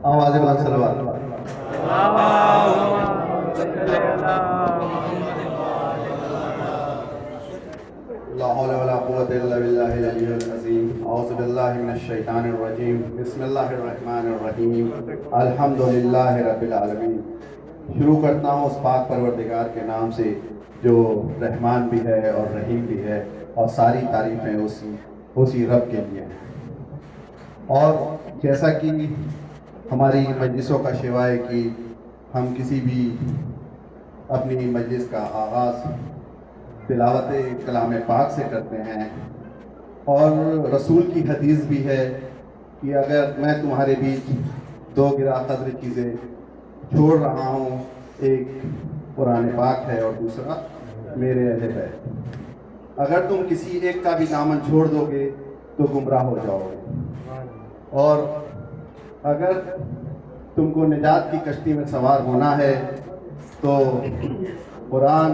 آواز بلند صلوات. لا حول ولا قوة إلا بالله العلي العظيم. أعوذ بالله من الشيطان الرجيم. بسم الله الرحمن الرحيم. الحمد لله رب العالمين. شروع کرتا ہوں اس پاک پروردگار کے نام سے جو رحمان بھی ہے اور رحیم بھی ہے، اور ساری تعریفیں اسی رب کے لیے ہیں. اور جیسا کہ ہماری مجلسوں کا شیوا ہے کہ ہم کسی بھی اپنی مجلس کا آغاز تلاوت کلام پاک سے کرتے ہیں، اور رسول کی حدیث بھی ہے کہ اگر میں تمہارے بیچ دو گرا قدر چیزیں چھوڑ رہا ہوں، ایک قرآن پاک ہے اور دوسرا میرے اہل بیت، اگر تم کسی ایک کا بھی دامن چھوڑ دو گے تو گمراہ ہو جاؤ گے، اور اگر تم کو نجات کی کشتی میں سوار ہونا ہے تو قرآن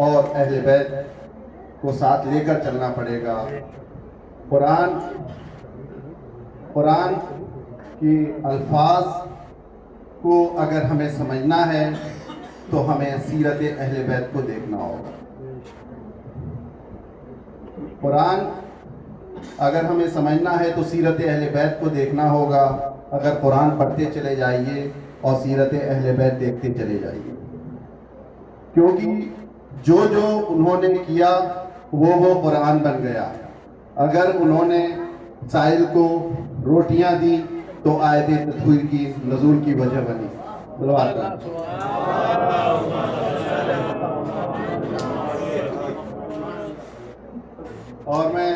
اور اہل بیت کو ساتھ لے کر چلنا پڑے گا. قرآن کی الفاظ کو اگر ہمیں سمجھنا ہے تو ہمیں سیرت اہل بیت کو دیکھنا ہوگا. قرآن اگر ہمیں سمجھنا ہے تو سیرت اہل بیت کو دیکھنا ہوگا. اگر قرآن پڑھتے چلے جائیے اور سیرت اہل بیت دیکھتے چلے جائیے، کیونکہ جو انہوں نے کیا وہ قرآن بن گیا. اگر انہوں نے سائل کو روٹیاں دی تو آیت تطہیر کی نزول کی وجہ بنی. اور میں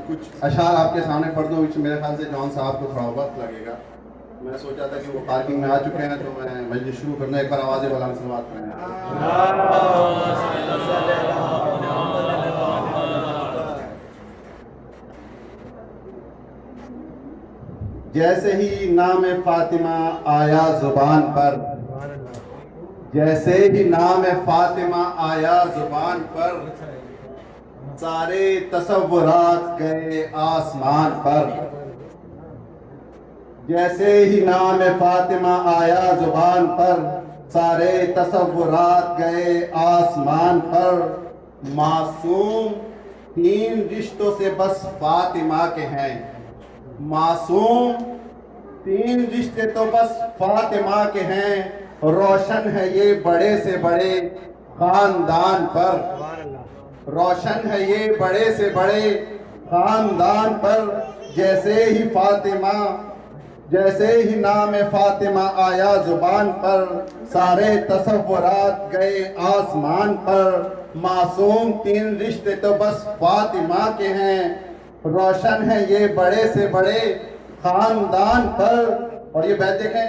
کچھ اشعار آپ کے سامنے پڑھ دوں. میرے خیال سے جان صاحب کو تھوڑا وقت لگے گا. میں سوچا تھا کہ وہ پارکنگ میں آ چکے ہیں تو میں مجلس شروع کرنا. ایک بار آواز بلند صلوات پڑھیں. جیسے ہی نام فاطمہ آیا زبان پر، جیسے ہی نام فاطمہ آیا زبان پر، سارے تصورات گئے آسمان پر. جیسے ہی نام فاطمہ آیا زبان پر، سارے تصورات گئے آسمان پر. معصوم تین رشتوں سے بس فاطمہ کے ہیں، معصوم تین رشتے تو بس فاطمہ کے ہیں. روشن ہے یہ بڑے سے بڑے خاندان پر، روشن ہے یہ بڑے سے بڑے خاندان پر. جیسے ہی نام فاطمہ آیا زبان پر، سارے تصورات گئے آسمان پر. معصوم تین رشتے تو بس فاطمہ کے ہیں، روشن ہے یہ بڑے سے بڑے خاندان پر. اور یہ بیت دیکھیں،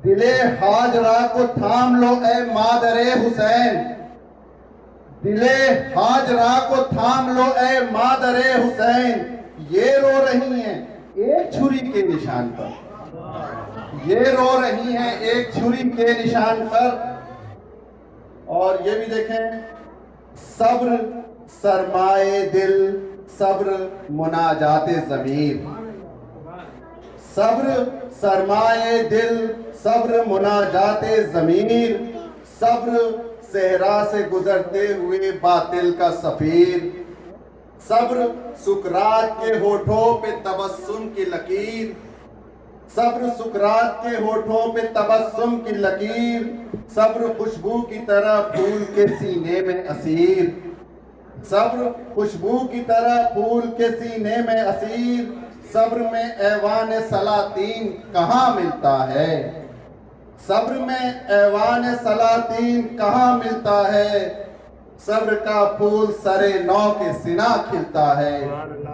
دل ہاجرہ کو تھام لو اے مادر حسین، دل ہاجرہ کو تھام لو اے مادر حسین. یہ رو رہی ہیں ایک چھری کے نشان پر، یہ رو رہی ہیں ایک چھری کے نشان پر. اور یہ بھی دیکھیں، صبر سرمائے دل، صبر مناجات ضمیر، صبر سرمائے دل، صبر مناجات ضمیر. صبر صحرا سے گزرتے ہوئے باطل کا سفیر، صبر سکرات کے ہونٹوں پہ تبسم کی لکیر، صبر سکرات کے ہونٹوں پہ تبسم کی لکیر. صبر خوشبو کی طرح پھول کے سینے میں اسیر، صبر خوشبو کی طرح پھول کے سینے میں اسیر. صبر میں ایوان سلاطین کہاں ملتا ہے، صبر میں ایوان سلاطین کہاں ملتا ہے. صبر کا پھول سرے نو کے سنا کھلتا ہے،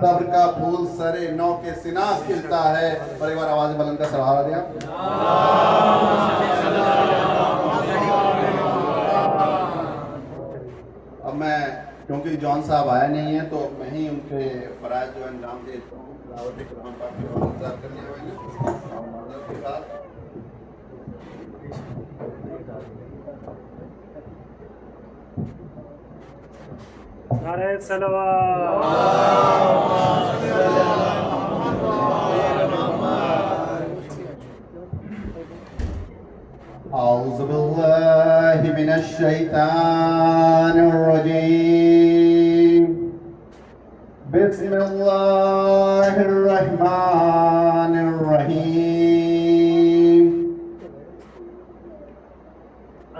صبر کا پھول سرے نو کے سنا کھلتا ہے. اور ایک بار آواز بلند کا سہارا دیا. اب میں کیونکہ جان صاحب آیا نہیں ہے تو میں ہی ان کے فرائض جو انجام دیتا ہوں. تلاوت کلام پاک کے بعد انتظار کر لیا میں نے اور معذرت کے ساتھ. نعرہ صلوات. أعوذ بالله من الشيطان الرجيم. بسم الله الرحمن الرحيم.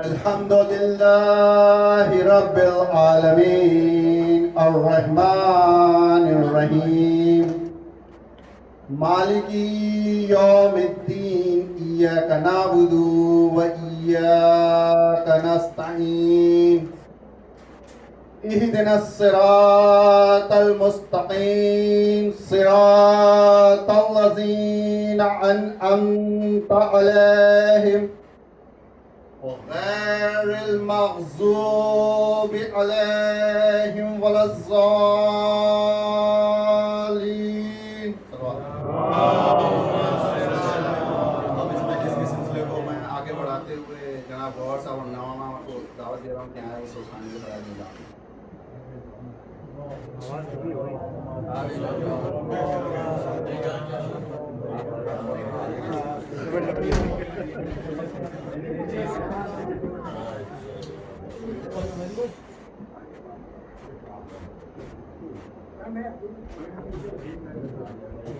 الحمد لله رب العالمين الرحمن الرحيم مالك يوم الدين إياك نعبد وإياك نستعين اهدنا الصراط المستقيم صراط الذين أنعمت عليهم غير المغضوب عليهم ولا الضالين. اب اس مجلس کے سلسلے کو میں آگے بڑھاتے ہوئے جناب غور صاحب اور نواما کو دعوت دے رہا ہوں کہ آئے اس خانے میں کھڑا دوں گا.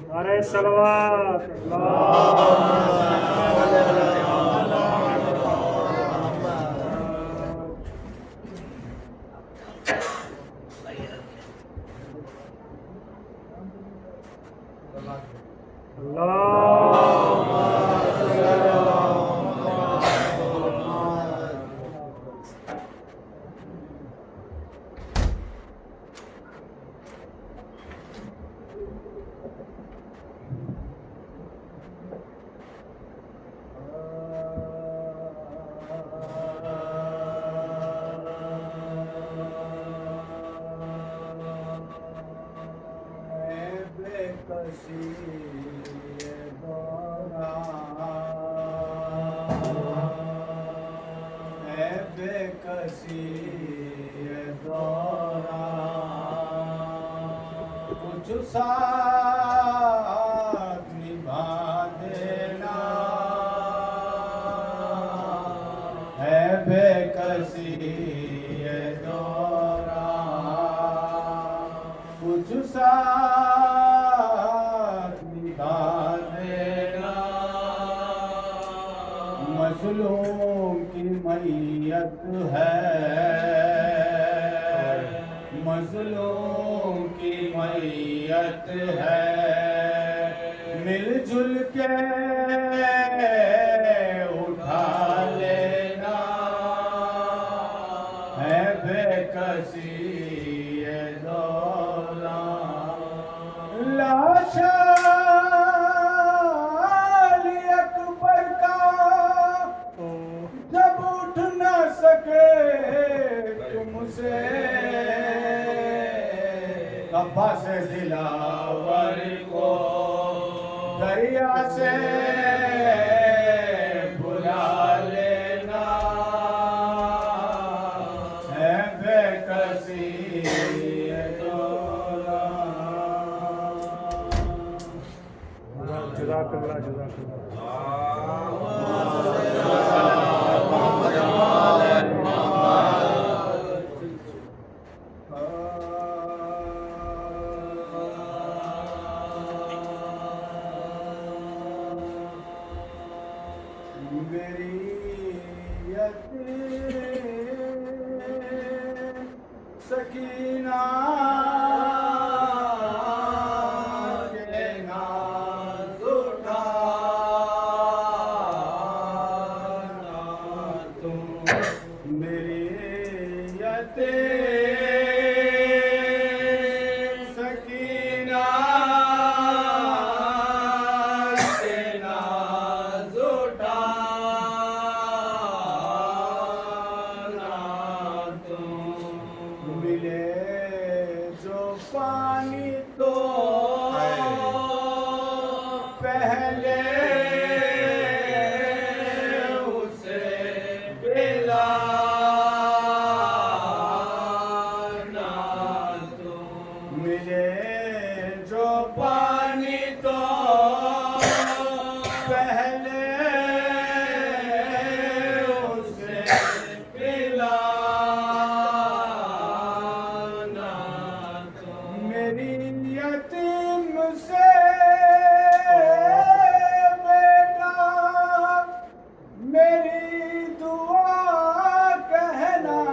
نعرہ صلوات. کچھ ساتھ نبھا دینا ہے بے کسی یہ دوران کچھ ساتھ نبھا دینا مظلوم کی میت ہے مظلوم کی میت ہے مل جل کے اٹھا لینا ہے بے کسی یہ دوران لاشا علی اکبر کا جب اٹھ نہ سکے تم سے عباس دلاور کو دریا سے بلا لینا ہے بے کسی دوران. جزاک اللہ جزاک اللہ. سکینہ کے ناز اٹھا ملے جو پانی تو پہلے اسے پلانا میری یتیم سے بیٹا میری دعا کہنا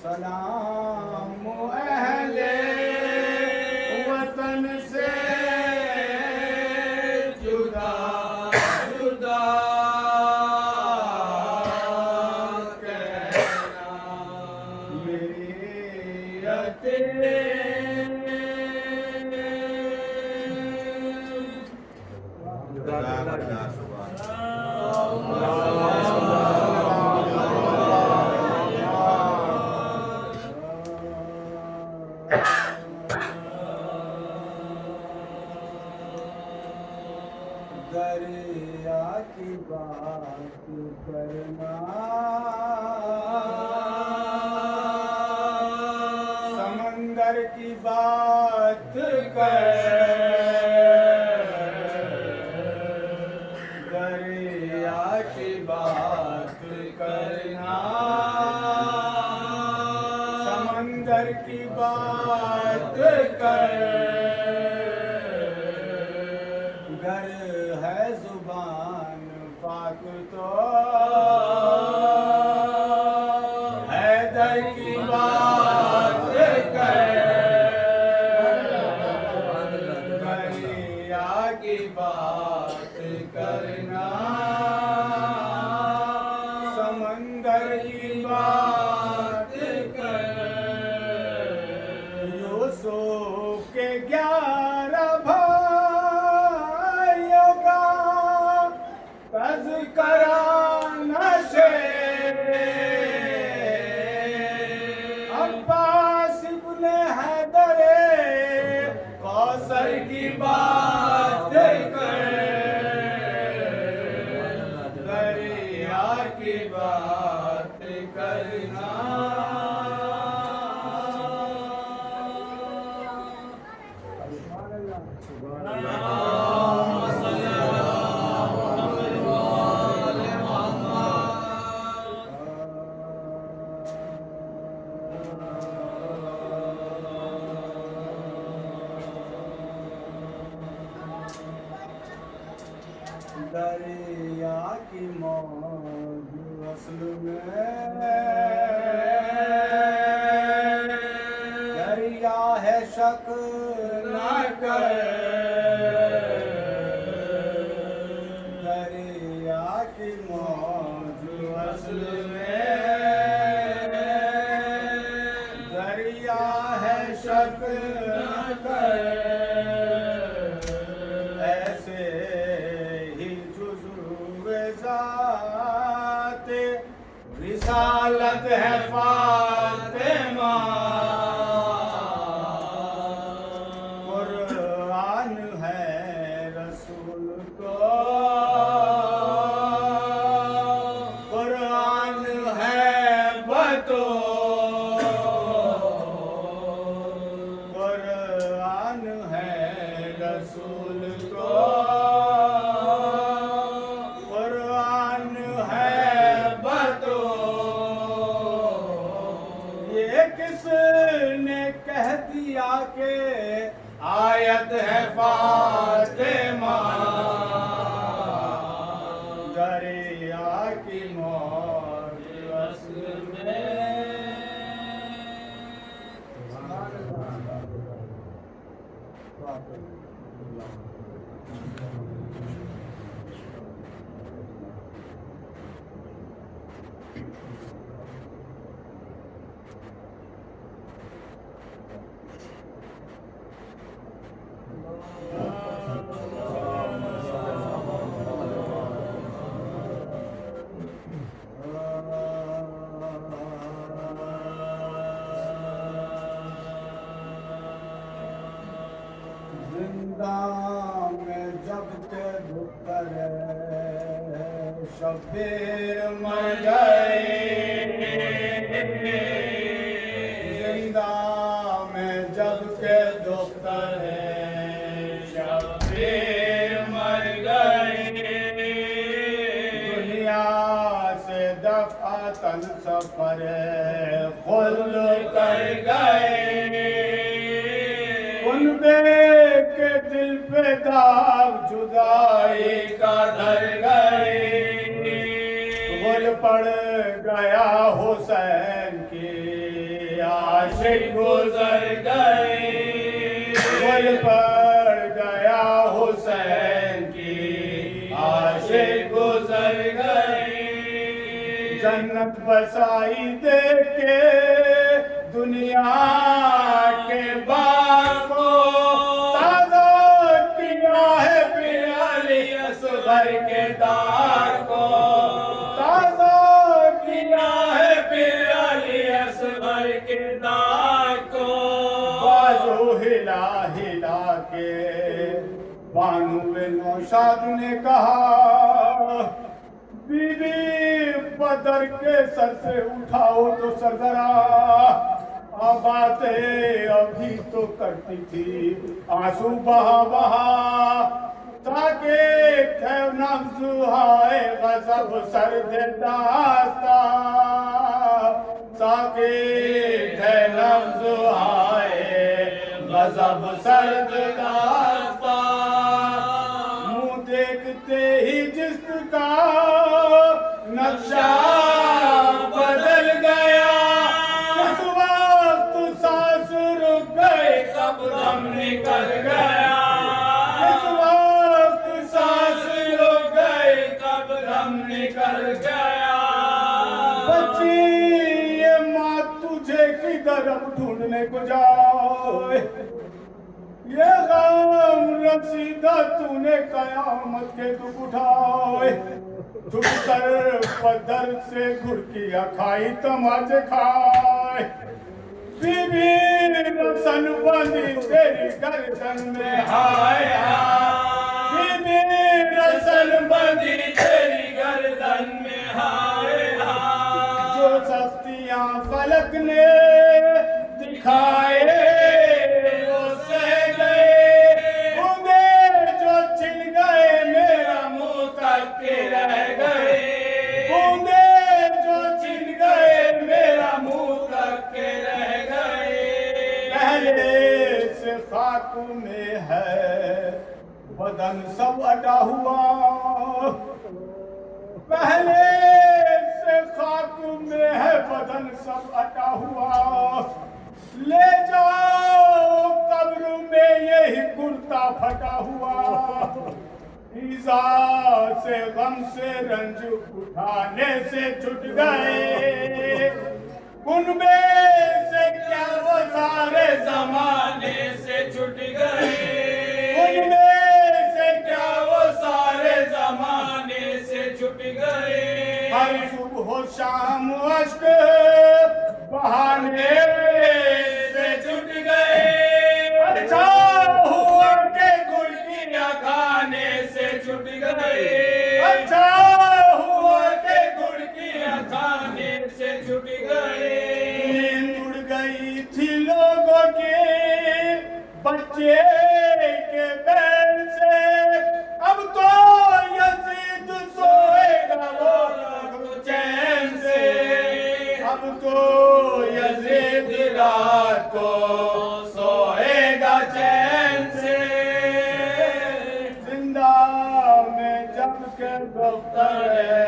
سلام اہل وطن سے جدا جدا کہنا میری یتیم دریا کی بات کرنا سمندر کی بات کر دریا کی بات کرنا سمندر کی بات کر گر ہے زبان پاک تو حیدر کی بات کر دریا کی بات کرنا سمندر کی بات کر یوسف کے 11 بھائیوں کا تذکرہ نشے عباس ابن حیدر کوثر کی بات کر دریا کی بات کرنا دریا کی موج اصل میں دریا ہے شک نہ کر دریا کی موج اصل میں دریا ہے شک نہ کر ایسے ذات رسالت ہے فاطمہ قرآن ہے رسول کو قرآن ہے بطور قرآن ہے رسول کو کس نے کہہ دیا کہ آیت ہے فاطمہ دریا کی موج اصل میں میں جب کے بھکر شبیر مر گئے سفر خلد کر گئے ان کے دل پہ داغ جدائی کا دھر گئے غل پڑ گیا حسین کی عاشق گزر گئے غل پڑ گیا حسین کی عاشق گزر گئے جنت بسائی دیکھ کے دنیا کے باغ کو تازہ کیا ہے پھر علی اصغر کے داغ کو تازہ کیا ہے پھر علی اصغر کے داغ کو بازو ہلا ہلا کے بانو نوشاد نے کہا بی بی بدر کے سر سے اٹھاؤ تو سر ذرا باتیں ابھی تو کرتی تھی آنسو بہا بہا تاکہ تھے نفزہائے غضب سرد داستا تاکہ تھے نفزہائے غضب سرد داستا منہ دیکھتے ہی جسم کا نقشہ بدل گیا اس وقت سانس رک گئے کب دم نکل گیا اس وقت سانس رک گئے کب دم نکل گیا بچی یہ ماں تجھے کدھر اب ڈھونڈنے کو جائے یہ غم رسیدہ تو نے قیامت کے دکھ اٹھائے جھک کر پدر سے گھڑکیاں کھائی تماچے کھائے بی بی رسن بندی تیری گردن میں ہائے بی بی رسن بندی تیری گردن میں ہائے جو سختیاں فلک نے دکھائے وہ سہ گئے ہونگے جو چھن گئے میرا منہ تک کے رہ گئے ہونگے جو چھن گئے میرا منہ تک کے رہ گئے پہلے سے خاک میں ہے بدن سب اٹا ہوا پہلے سے خاک میں ہے بدن سب اٹا ہوا لے جاؤ قبر میں یہی کرتا پھٹا ہوا ایزا سے غم سے رنج اٹھانے سے چھٹ گئے کنبے سے کیا وہ سارے زمانے سے چھٹ گئے کنبے سے کیا وہ سارے زمانے سے چھٹ گئے ہر صبح و شام اشک بہانے سے چھٹ گئے اچھا ہوا کہ گھڑکیاں کھانے سے چھٹ گئے اچھا ہوا کہ گھڑکیاں کھانے سے چھٹ گئے نیند اڑ گئی تھی لوگوں کی بچے کے بین سے اب تو یزید سوئے گا وہ چین سے اب تو یزید رات کو سوئے گا چین سے زندہ میں جب کے دفتر ہے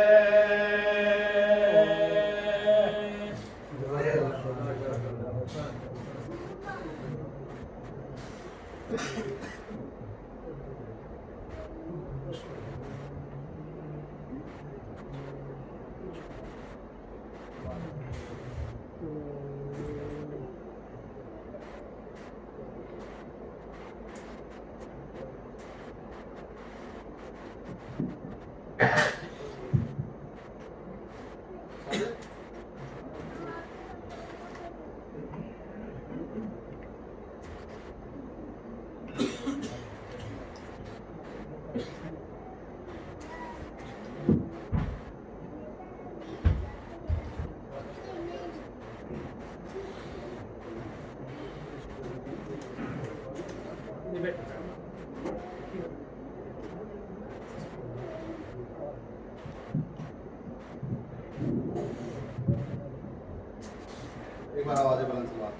ایک بار آواز بلند سلوات.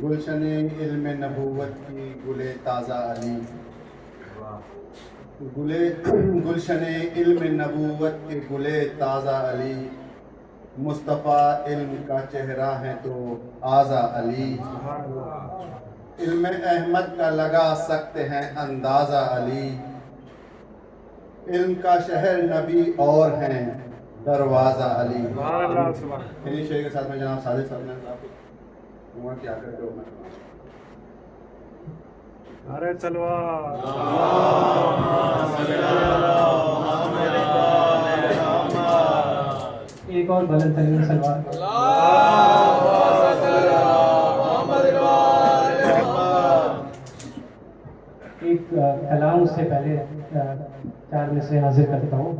گلشن علم نبوت کی گل تازہ علی. گلشن علم نبوت کے گل تازہ علی. مصطفیٰ علم کا چہرہ ہے تو آزا علی. علم احمد کا لگا سکتے ہیں اندازہ علی. علم کا شہر نبی اور ہیں دروازہ علی. انہی شعر کے ساتھ میں جناب صادق صاحب نے عمر کیا کرتے ہو. نعرہ صلوات. ایک اور بلند ترین سلوات. ایک کلام اس سے پہلے 4 میں سے حاضر کرتا ہوں.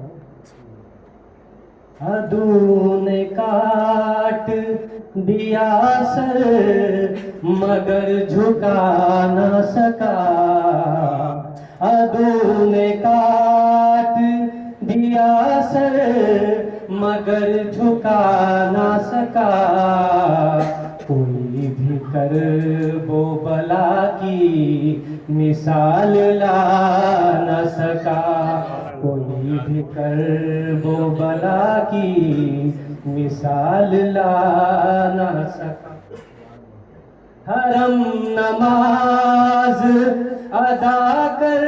عدو نے کاٹ دیا سر مگر جھکا نہ سکا. عدو نے کاٹ دیا سر مگر جھکا نہ سکا. کوئی بھی کرب و بلا کی مثال لا نہ سکا. کوئی بھی کرب و بلا کی مثال لا نہ سکا. حرم نماز ادا کر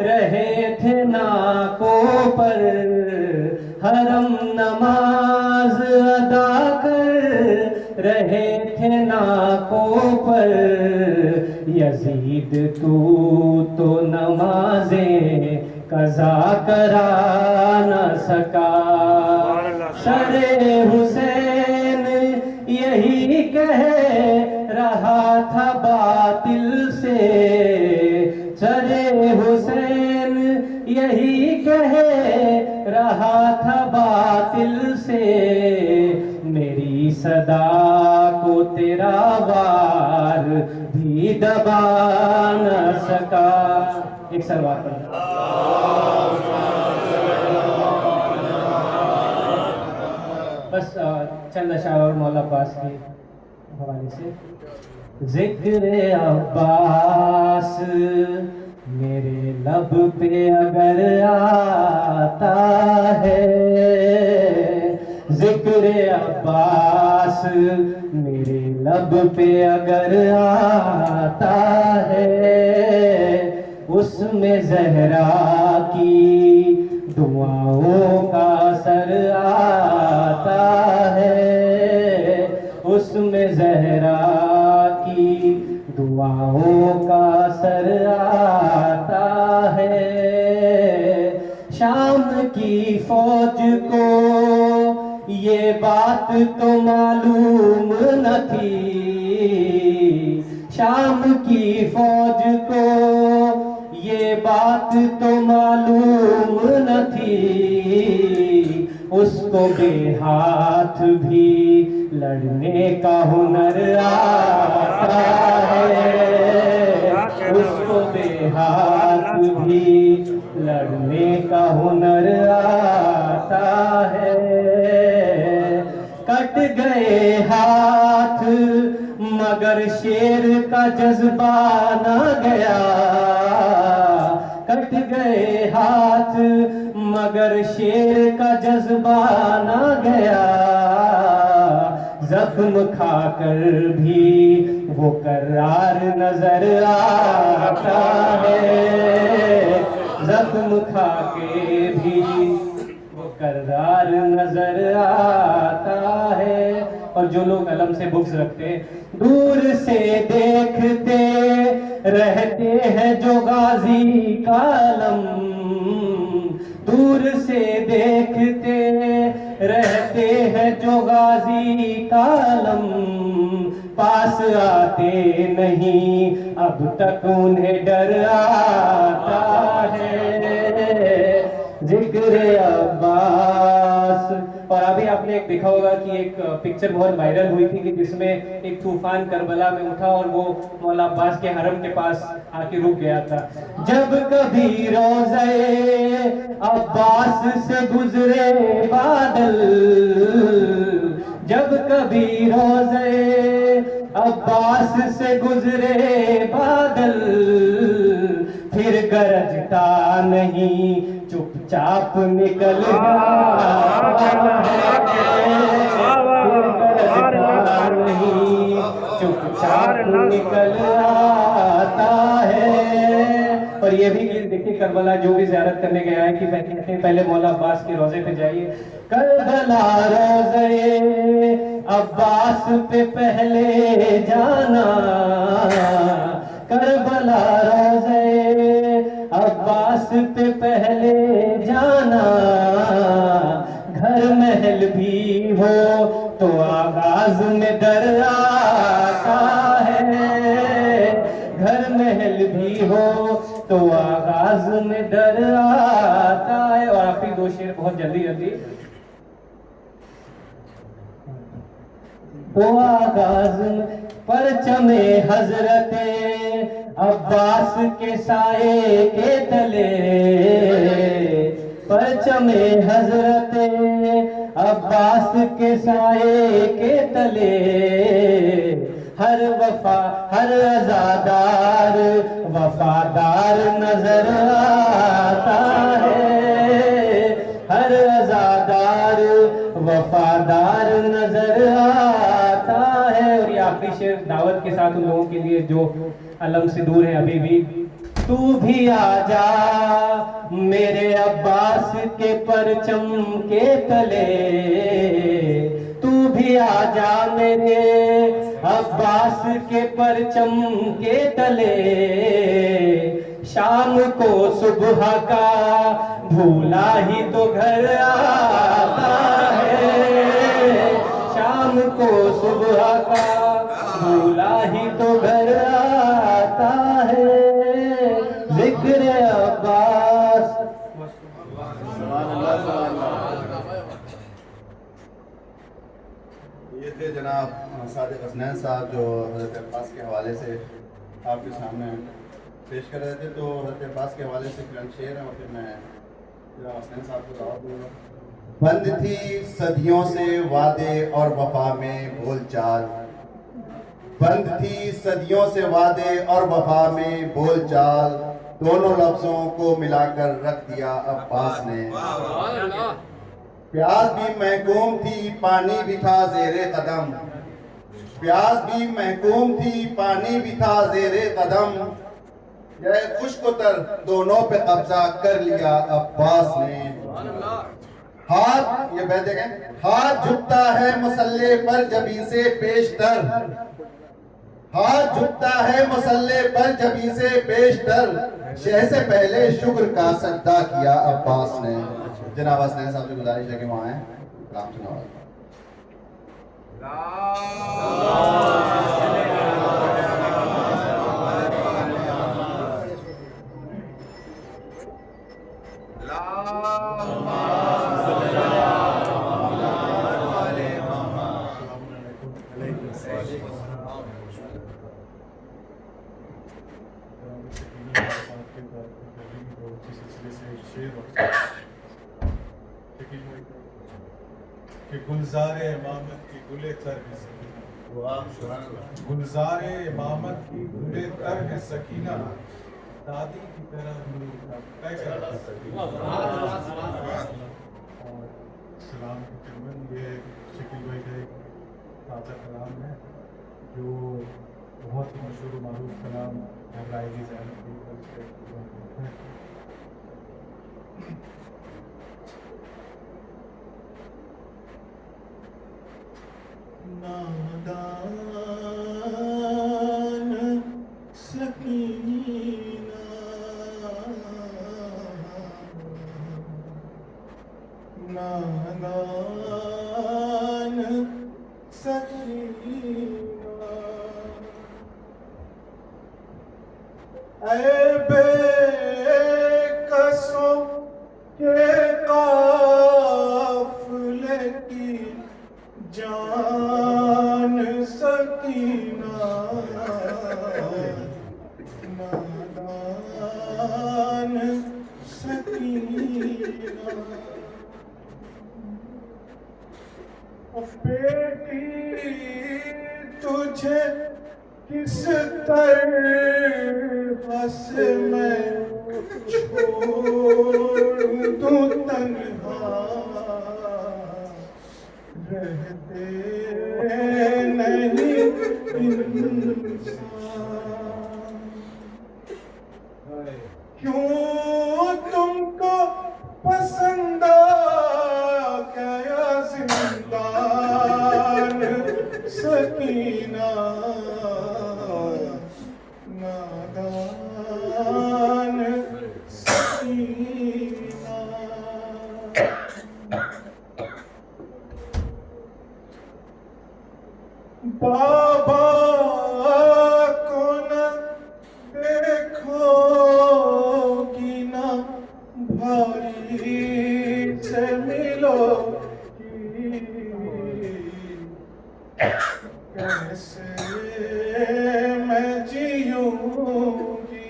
رہے تھے ناکوں پر. حرم نماز ادا کر رہے تھے ناکوں پر. یزید تو نمازیں قضا کرا نہ سکا. سر حسین یہی کہہ رہا تھا باطل سے. سر حسین یہی کہہ رہا تھا باطل سے. میری صدا کو تیرا وار بھی دبا نہ سکا. ایک سلوات پڑھیں. بس چند اشعار اور مولا عباس کے حوالے سے. ذکر عباس میرے لب پہ اگر آتا ہے. ذکر عباس میرے لب پہ اگر آتا ہے. اس میں زہرا کی دعاؤں کا اثر آتا ہے. اس میں زہرا کی دعاؤں کا اثر آتا ہے. شام کی فوج کو یہ بات تو معلوم نہ تھی. شام کی فوج کو یہ بات تو معلوم نہ تھی. اس کو بے ہاتھ بھی لڑنے کا ہنر آتا ہے. اس کو بے ہاتھ بھی لڑنے کا ہنر آتا ہے. کٹ گئے ہاتھ مگر شیر کا جذبہ نہ گیا. کٹ گئے ہاتھ مگر شیر کا جذبہ نہ گیا. زخم کھا کر بھی وہ کرار نظر آتا ہے. زخم کھا کے بھی وہ کرار نظر آتا ہے. اور جو لوگ علم سے بغض رکھتے دور سے دیکھتے رہتے ہیں جو غازی کا علم. دور سے دیکھتے رہتے ہیں جو غازی کا علم. پاس آتے نہیں اب تک انہیں ڈر آتا ہے. ذکر عباس. اور ابھی آپ نے ایک دیکھا ہوگا کہ ایک پکچر بہت وائرل ہوئی تھی کہ جس میں ایک طوفان کربلا میں اٹھا اور وہ مولا عباس کے حرم کے پاس آ کے رک گیا تھا. جب کبھی روضہ عباس سے گزرے بادل جب کبھی روزے عباس سے گزرے بادل پھر گرجتا نہیں چپ چاپ نکل جاتا نہیں چپ چاپ نکل آتا ہے. اور یہ بھی کہ دیکھیں کربلا جو بھی زیارت کرنے گیا ہے کہ کہتے ہیں پہلے مولا عباس کے روزے پہ جائیے. کربلا روزے عباس پہ پہلے جانا کربلا روزے عباس پہ پہلے جانا گھر محل بھی ہو تو آغاز میں در آتا ہے گھر محل بھی ہو تو آغاز میں در آتا ہے. اور آخری دو شعر بہت جلدی تو آغاز میں پرچم حضرت عباس کے سائے کے تلے پرچم حضرت عباس کے سائے کے تلے ہر عزادار وفادار نظر آتا ہے ہر عزادار وفادار نظر آتا ہے. اور یہ آخری شعر دعوت کے ساتھ ان لوگوں کے لیے جو علم سے دور ہے ابھی بھی. تو بھی آ جا میرے عباس کے پرچم کے تلے تو بھی آ جا میرے عباس کے پرچم کے تلے شام کو صبح کا بھولا ہی تو گھر آتا ہے شام کو صبح کا بھولا ہی تو گھر آتا ہے ذکر عباس. یہ تھے جناب صادق حسنین صاحب جو حضرت عباس کے حوالے سے آپ کے سامنے پیش کر رہے تھے. تو حضرت عباس کے حوالے سے چند شعر ہیں اور پھر میں جناب حسنین صاحب کو دعوت دوں گا. بند تھی صدیوں سے وعدے اور وفا میں بول چال بند تھی صدیوں سے وعدے اور وفا میں بول چال دونوں لفظوں کو ملا کر رکھ دیا عباس نے. پیاس بھی محکوم تھی پانی بھی تھا زیر قدم پیاس بھی محکوم تھی پانی بھی تھا زیر قدم یہ خشک و تر دونوں پہ قبضہ کر لیا عباس نے. ہاتھ یہ بیت دیکھیں ہاتھ جھکتا ہے مسلح پر جبیں سے پیشتر ہاتھ جھکتا ہے مسلح پر جبیں سے پیشتر شہ سے پہلے شکر کا سجدہ کیا عباس نے. جناب حسنین صاحب سے گزارش ہے کہ وہاں آئیں کلام سنا کہ گلزار امامت کی گلے تر ہے سکینہ گلزار امامت کی گلے تر ہے سکینہ دادی کی طرح نور کا پیکر ہے سکینہ. اور سلام کی خدمت یہ شکیل بھائی کا ایک تازہ کلام ہے جو بہت ہی مشہور و معروف کلام ابراہیمی زینب کی طرف سے ہے. نادان سکینہ نادان سکینہ اے بے قصوں کے قافلے کی جان سکینہ نادان سکینہ بیٹی تجھے کس طرح سے میں چھوڑ دوں تنہا رہتے نہیں انسان کیوں تم کو پسند آ گیا زندان سکینہ نادان سکینہ بابا کو نہ دیکھو گی نہ بھائی سے ملو گی کیسے میں جیوں گی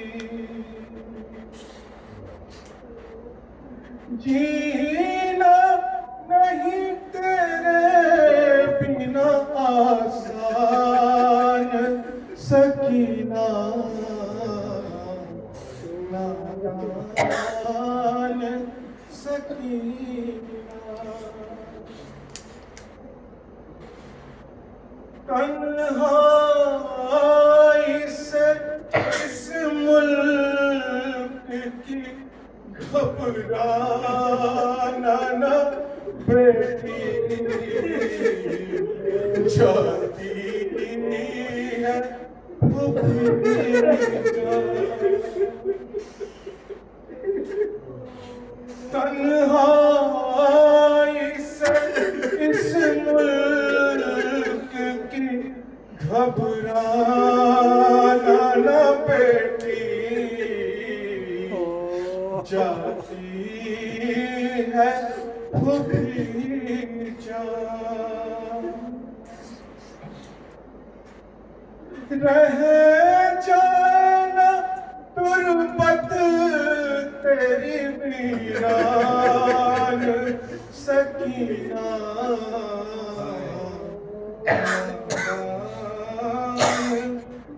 جینا نہیں تیرے بنا آسان سکینہ نادان سکینہ تنہائی سے اس ملک کی گھبرانا نہ بیٹی جاتی ہے تنہائی سے اس ملک کی گھبرانا نہ بیٹی جاتی ہے پھوپھی جان رہ جانا تربت تیری ویران سکینہ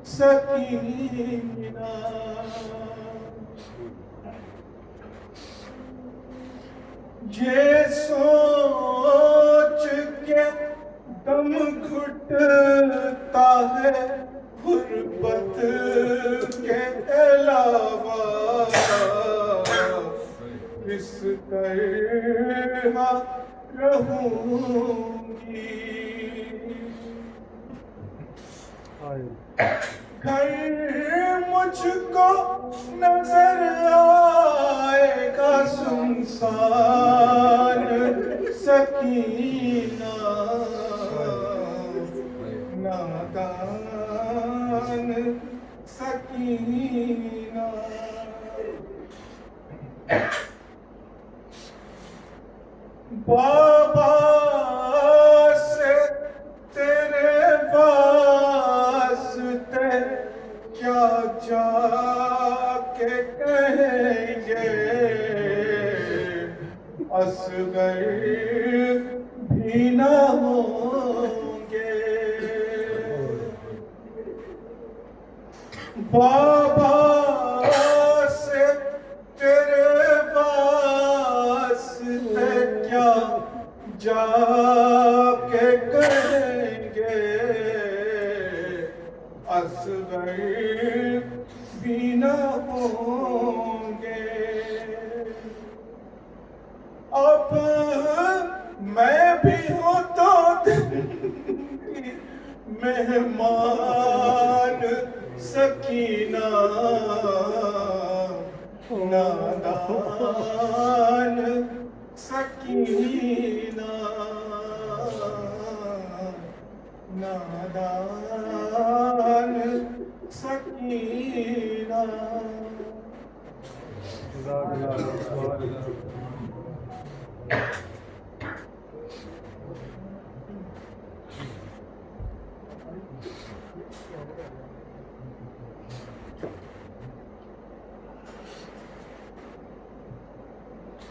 سکینہ یہ سوچ کے دم گھٹتا ہے غربت کے علاوہ کس طرح رہوں گی گھر مجھ کو نظر آئے گا سنسان سکینہ نادان سکینہ بابا سے تیرے واسطے کیا جا کے کہیں گے اصغر بھی نہ ہوں گے بابا سے تیرے واسطے کیا جا کے کہیں گے اصغر بھی نہ ہوں گے اب میں بھی ہوں تو مہمان سکینہ نادان سکینہ نادان سکینہ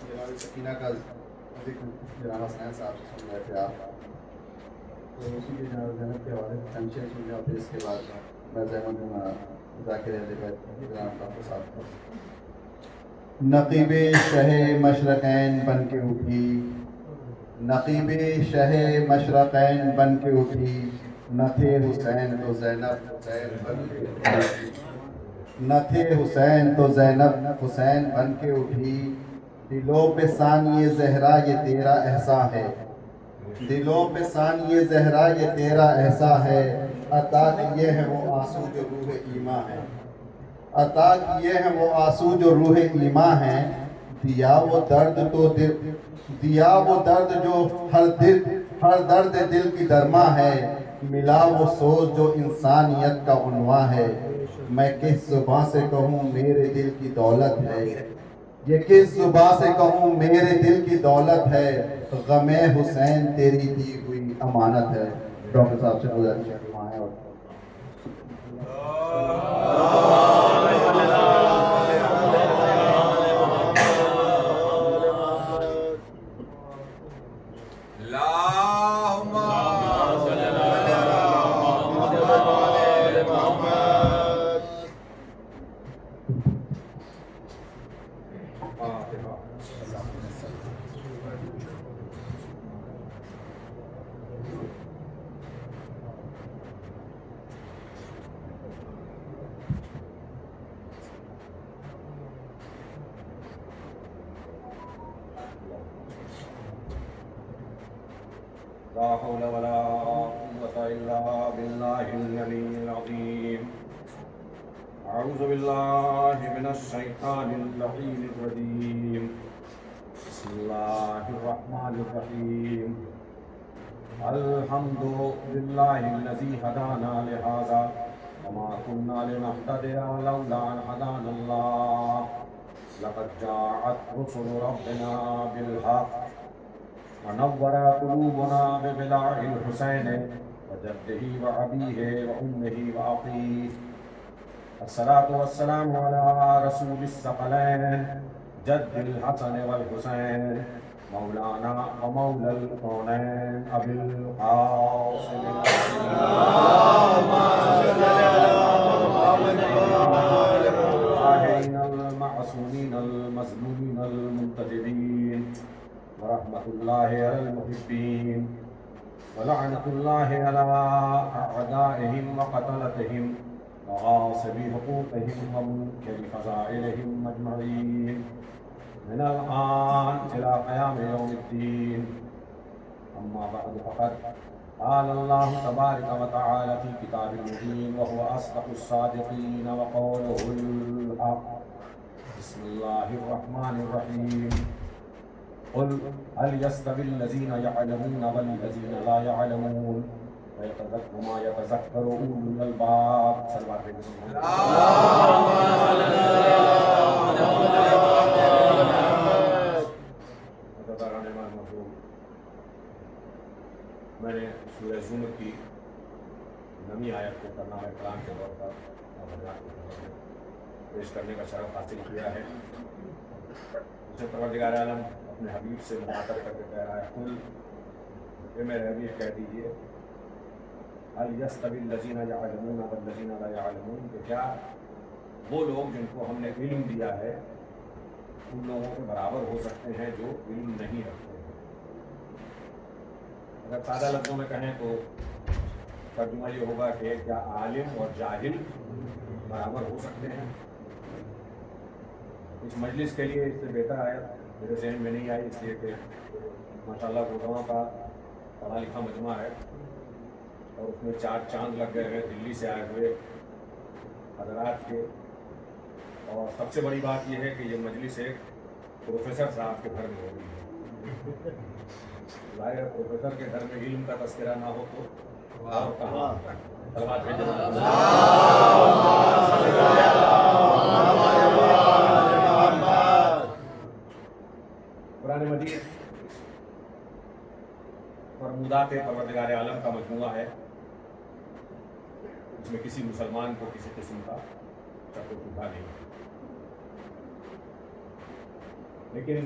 جناب سکینہ کا ذکر جناب حسنین صاحب سے سن رہے تھے آپ، تو اسی کے جناب زینب کے حوالے سے ٹینشن سن رہے، اور پھر اس کے بعد میں زینب ذاکر جناب کا ساتھ نقیب شہ مشرقین بن کے اٹھی، نقیب شہ مشرقین بن کے اٹھی، نہ تھے حسین تو زینب حسین بن کے اٹھی، نہ تھے حسین تو زینب حسین بن کے اٹھی، دلوں پہ ثانی زہرا یہ تیرا احساں ہے، دلوں پہ ثانی زہرا یہ تیرا احساں ہے، عطا کیے ہیں وہ آنسو جو روح ایماں ہے، عطا کیے ہیں وہ آنسو جو روح ایماں ہیں، دیا وہ درد جو ہر درد دل کی درماں ہے، ملا وہ سوز جو انسانیت کا عنواں ہے، میں کس زباں سے کہوں میرے دل کی دولت ہے، یہ کس زباں سے کہوں میرے دل کی دولت ہے، غم حسین تیری دی ہوئی امانت ہے۔ ڈاکٹر صاحب سے گزارش ہے کہ وہاں ہے اور لا حول ولا قوة إلا بالله العلي العظيم. أعوذ بالله من الشيطان اللعين الرجيم. بسم الله الرحمن الرحيم. الحمد لله الذي هدانا لهذا وما كنا لنهتدي لولا أن هدانا الله. لقد جاءت رسل ربنا بالحق ونور قلوبنا ببلاء الحسين وجده وأبيه وأمه وأخيه. الصلاة والسلام على رسول الثقلين جد الحسن والحسين مولانا ومولى الكونين أبي القاسم الطاهرين المعصومين المظلومين المنتجبين ورحمة الله على المحبين ولعنة الله على أعدائهم وقتلتهم وغاصبي حقوقهم ومنكر فضائلهم أجمعين من الآن إلى قيام يوم الدين. أما بعد فقد قال الله تبارك وتعالى في كتاب المبين وهو أصدق الصادقين وقوله الحق. بسم الله الرحمن الرحيم. قل هل يستوي الذين يعلمون والذين لا يعلمون وما يتذكر أولو الألباب. صلوات میں نے سورہ زمر کی نمی آیت کو کرنا ہے کلام کے طور پر اور پیش کرنے کا شرف حاصل کیا ہے. اسے پروردگار عالم اپنے حبیب سے مخاطب کر کے کہہ رہا ہے قل کہ میرے حبیب کہہ دیجیے هل يستوي الذين يعلمون والذين لا يعلمون کہ کیا وہ لوگ جن کو ہم نے علم دیا ہے ان لوگوں کے برابر ہو سکتے ہیں جو علم نہیں رکھتے ہیں. اگر سادہ لفظوں میں کہیں تو ترجمہ یہ ہوگا کہ کیا عالم اور جاہل برابر ہو سکتے ہیں. اس مجلس کے لیے اس سے بہتر آیت میرے ذہن میں نہیں آئی، اس لیے کہ ماشاءاللہ گڑگاؤں کا پڑھا لکھا مجمع ہے اور اس میں 4 چاند لگ گئے ہیں دلی سے آئے ہوئے حضرات کے. اور سب سے بڑی بات یہ ہے کہ یہ مجلس ایک پروفیسر صاحب کے گھر میں ہو رہی ہے. ظاہر پروفیسر کے گھر میں علم کا تذکرہ نہ ہو تو اور کہاں. قرآن مجید فرمودات پروردگار عالم کا مجموعہ ہے. اس میں کسی مسلمان کو کسی قسم کا شک و شبہ نہیں. لیکن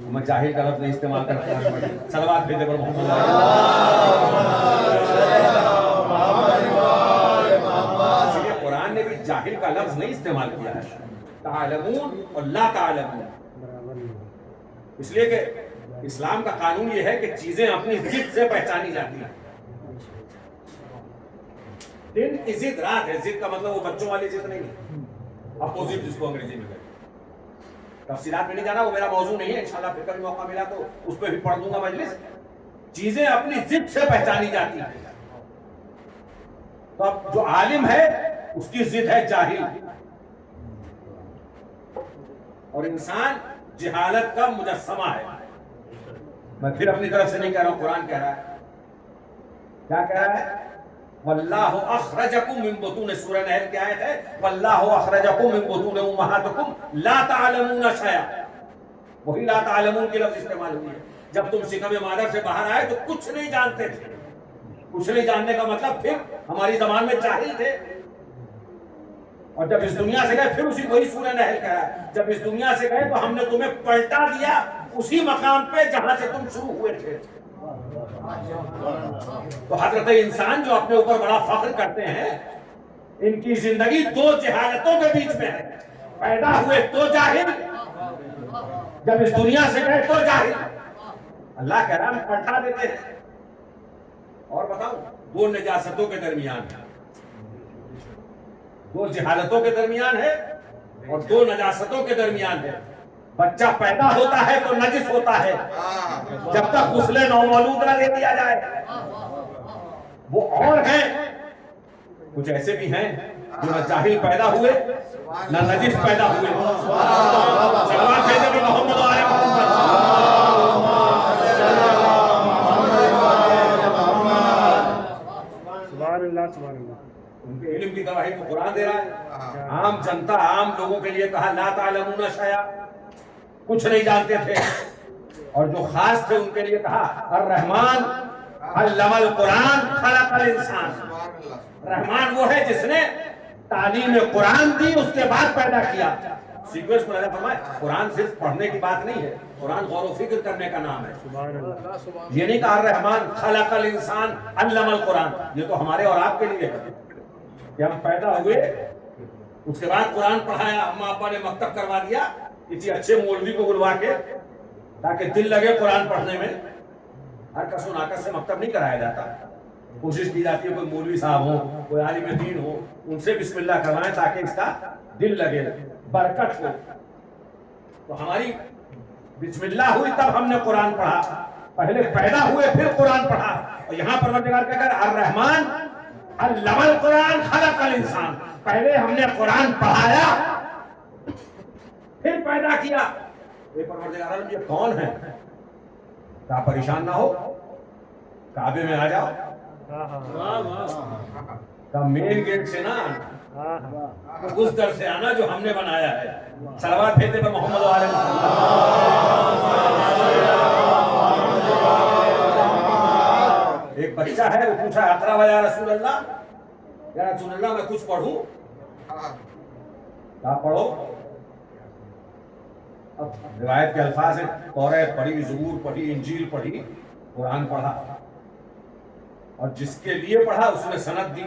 میں جاہل کا لفظ نہیں استعمال کرتا ہوں. صلوات بھیجے پر محمد. قرآن نے بھی جاہل کا لفظ نہیں استعمال کیا ہے. تعلمون اور لا تعلمون. اس لیے کہ اسلام کا قانون یہ ہے کہ چیزیں اپنی ضد سے پہچانی جاتی ہیں. دن کی ضد رات ہے. ضد کا مطلب وہ بچوں والی ضد نہیں ہے, اپوزٹ جس کو انگریزی میں کہتے ہیں. تفصیلات میں نہیں جانا, وہ میرا موضوع نہیں ہے. انشاءاللہ پھر کبھی موقع ملا تو اس پہ بھی پڑھ دوں گا مجلس. چیزیں اپنی ضد سے پہچانی جاتی ہیں. تو اب جو عالم ہے اس کی ضد ہے جاہل, اور انسان جہالت کا مجسمہ ہے. میں پھر اپنی طرف سے نہیں کہہ رہا ہوں, قرآن کہہ رہا ہے. کیا کہہ رہا ہے؟ واللہ اخرجکم من بطون, سورہ نحل کی آیت ہے, واللہ اخرجکم من بطون امہاتکم لا تعلمون شیئا. وہی لا تعلمون کی لفظ استعمال ہوئی ہے. جب تم شکم مادر سے باہر آئے تو کچھ نہیں جانتے تھے. کچھ نہیں جاننے کا مطلب پھر ہماری زبان میں جاہل تھے. اور جب اس دنیا سے گئے, پھر اسی وہی سورہ نحل کہہ رہا ہے, جب اس دنیا سے گئے تو ہم نے تمہیں پلٹا دیا اسی مقام پہ جہاں سے تم شروع ہوئے تھے. تو حضرت انسان جو اپنے اوپر بڑا فخر کرتے ہیں, ان کی زندگی دو جہالتوں کے بیچ میں ہے. پیدا ہوئے تو جاہل, جب اس دنیا سے گئے تو جاہل. اللہ کہہ رہا ہم پلٹا دیتے ہیں. اور بتاؤ, دو نجاستوں کے درمیان ہے, دو جہالتوں کے درمیان ہے اور دو نجاستوں کے درمیان ہے. بچہ پیدا ہوتا ہے تو نجس ہوتا ہے جب تک غسل نومولود نہ دے دیا جائے. وہ اور ہیں, کچھ ایسے بھی ہیں جو نہ جاہل پیدا ہوئے نہ نجس پیدا ہوئے. صلوات بھیجے پر محمد و آل محمد. سبحان اللہ سبحان اللہ. ان کے علم کی گواہی تو قرآن دے رہا ہے. عام جنتا, عام لوگوں کے لیے کہا لا تعلمون شیئا, کچھ نہیں جانتے تھے. اور جو خاص تھے ان کے لیے کہا الرحمن علم القرآن خلق الانسان. رحمان وہ ہے جس نے تعلیم قرآن دی, اس کے بعد پیدا کیا. سیکوینس کو نظر فرمائے, قرآن صرف پڑھنے کی بات نہیں ہے, قرآن غور و فکر کرنے کا نام ہے. یہ نہیں کہا الرحمن خلق الانسان علم القرآن. یہ تو ہمارے اور آپ کے لیے ہے کہ ہم پیدا ہوئے, اس کے بعد قرآن پڑھایا, اماں ابا نے مکتب کروا دیا کسی اچھے مولوی کو بلوا کے تاکہ دل لگے قرآن پڑھنے میں. ہر کس و ناکس سے مکتب نہیں کرایا جاتا. کوشش کی جاتی ہے کوئی مولوی صاحب ہو, کوئی عالم دین ہو, ان سے بسم اللہ کروائیں تاکہ اس کا دل لگے, برکت ہو. تو ہماری بسم اللہ ہوئی تب ہم نے قرآن پڑھا. پہلے پیدا ہوئے پھر قرآن پڑھا. اور یہاں پروردگار کہہ کر الرحمن علم القرآن خلق الانسان, پہلے ہم نے قرآن پڑھایا پھر پیدا کیا. یہ پروردگار عالم یہ کون ہے؟ کہا پریشان نہ ہو, کعبے میں آ جاؤ. کہا مین گیٹ سے نہ آنا, اس در سے آنا جو ہم نے بنایا ہے. صلوات بھیجتے پر محمد و آل محمد. ایک بچہ ہے, وہ پوچھا اقرا یا رسول اللہ, یا رسول اللہ میں کچھ پڑھوں؟ کہا پڑھو. اب روایت کے الفاظ ہیں, توریت پڑھی, زبور پڑھی, انجیل پڑھی, قرآن پڑھا. اور جس کے لیے پڑھا اس نے سند دی.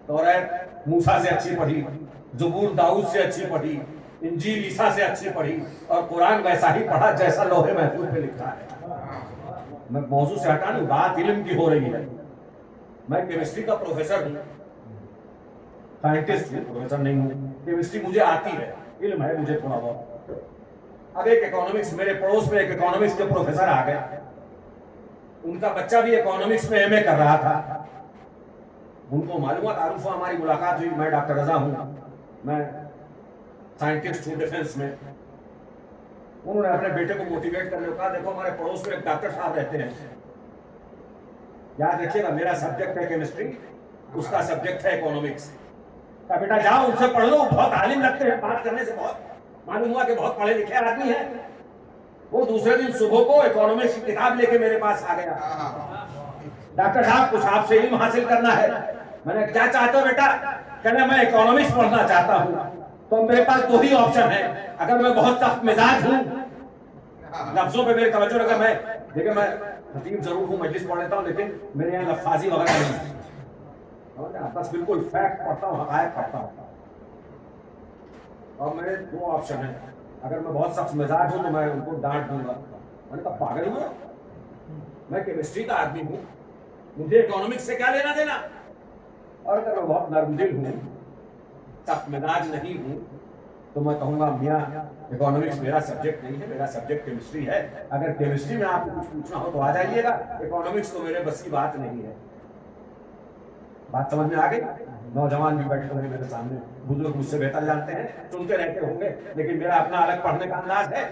توریت موسیٰ سے اچھی پڑھی, زبور داؤد سے اچھی پڑھی, انجیل عیسیٰ سے اچھی پڑھی, اور قرآن ویسا ہی پڑھا جیسا لوح محفوظ پہ لکھا ہے. میں موضوع سے ہٹا نہیں, بات علم کی ہو رہی ہے. میں کیمسٹری کا پروفیسر ہوں, سائنٹسٹ ہوں, پروفیسر نہیں ہوں. کیمسٹری مجھے آتی ہے, علم ہے مجھے تھوڑا بہت. اب ایک اکانومکس, میرے پڑوس میں ایک اکانومکس کے پروفیسر آ گئے. ان کا بچہ بھی اکانومکس میں ایم اے کر رہا تھا. ان کو معلومات تعارف ہوا, ہماری ملاقات ہوئی. میں ڈاکٹر رضا ہوں, میں سائنٹسٹ ہوں ڈیفنس میں. انہوں نے اپنے بیٹے کو موٹیویٹ کرنے کو کہا, دیکھو ہمارے پڑوس میں ایک ڈاکٹر صاحب رہتے ہیں, یاد رکھیے گا میرا سبجیکٹ ہے کیمسٹری, اس کا سبجیکٹ ہے اکانومکس. کہا بیٹا جاؤ ان سے پڑھ لو, بہت عالم لگتے ہیں, بات کرنے سے بہت معلوم ہوا کہ بہت پڑھے لکھے آدمی ہیں. وہ دوسرے دن صبح کو اکانومکس کی کتاب لے کے میرے پاس آ گیا. ڈاکٹر صاحب کچھ آپ سے علم حاصل کرنا ہے. میں نے کیا چاہتے ہو بیٹا؟ کہنا میں اکانومکس پڑھنا چاہتا ہوں. تو میرے پاس دو ہی آپشن ہے. اگر میں بہت سخت مزاج ہوں, لفظوں پہ میری توجہ رکھا, میں دیکھیں میں خطیب ضرور ہوں, مجلس پڑھ لیتا ہوں, لیکن میرے یہاں لفاظی وغیرہ نہیں, بس بالکل فیکٹ پڑھتا ہوں, حقائق پڑھتا ہوں. اور میرے دو آپشن ہیں. اگر میں بہت سخت مزاج ہوں تو میں ان کو ڈانٹ دوں گا. میں نے کہا پاگل ہوا, میں کیمسٹری کا آدمی ہوں, مجھے اکنامکس سے کیا لینا دینا. اور اگر میں بہت نرم دل ہوں, سخت مزاج نہیں ہوں, تو میں کہوں گا میاں اکنامکس میرا سبجیکٹ نہیں ہے, میرا سبجیکٹ کیمسٹری ہے. اگر کیمسٹری میں آپ کو کچھ پوچھنا ہو تو آ جائیے گا, اکنامکس تو میرے بس کی بات نہیں ہے. بات سمجھ میں آ گئی؟ نوجوان بھی بیٹھے ہوئے میرے سامنے, بزرگ مجھ سے بہتر جانتے ہیں, سنتے رہتے ہوں گے, لیکن میرا اپنا الگ پڑھنے کا انداز ہے.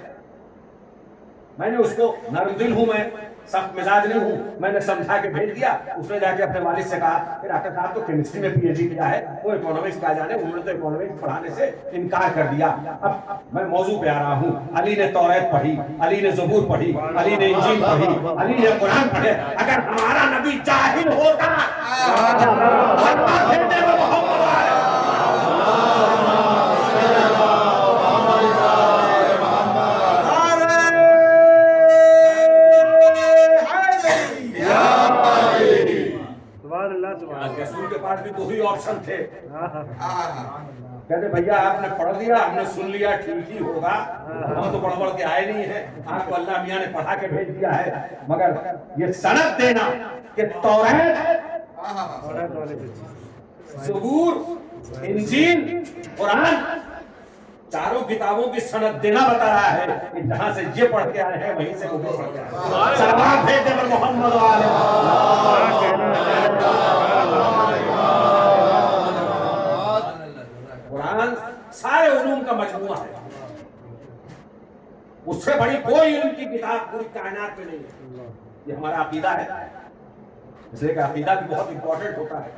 میں نے اس کو نرم دل ہوں, میں سخت مزاج نہیں ہوں, میں نے سمجھا کے بھیج دیا. اس نے جا کے اپنے والد سے کہا کہ ڈاکٹر صاحب تو کیمسٹری میں پی ایچ ڈی کیا ہے, وہ اکنامکس کیا جانے, انہوں نے تو اکنامکس پڑھانے سے انکار کر دیا. اب میں موضوع پہ آ رہا ہوں. علی نے توریت پڑھی, علی نے زبور پڑھی, علی نے انجیل پڑھی, علی نے قرآن پڑھے. اگر ہمارا نبی جاہل ہوتا رسول کے پاس بھی دو ہی آپشن تھے. کہتے بھیا آپ نے پڑھ لیا, ہم نے سن لیا, ٹھیک ہی ہوگا, ہم تو پڑھ پڑھ کے آئے نہیں ہیں, آپ کو اللہ میاں نے پڑھا کے بھیج دیا ہے. مگر یہ سند دینا کہ توریت, زبور, انجیل, قرآن, چاروں کتابوں کی سند دینا بتا رہا ہے کہ جہاں سے یہ پڑھ کے آئے ہیں وہیں سے وہ بھی پڑھ کے آئے ہیں. سلام بھیجے پر محمد قرآن سارے علوم کا مجموعہ ہے, اس سے بڑی کوئی علم کی کتاب پوری کائنات میں نہیں ہے. یہ ہمارا عقیدہ ہے, اس لیے کہ عقیدہ بھی بہت امپورٹنٹ ہوتا ہے.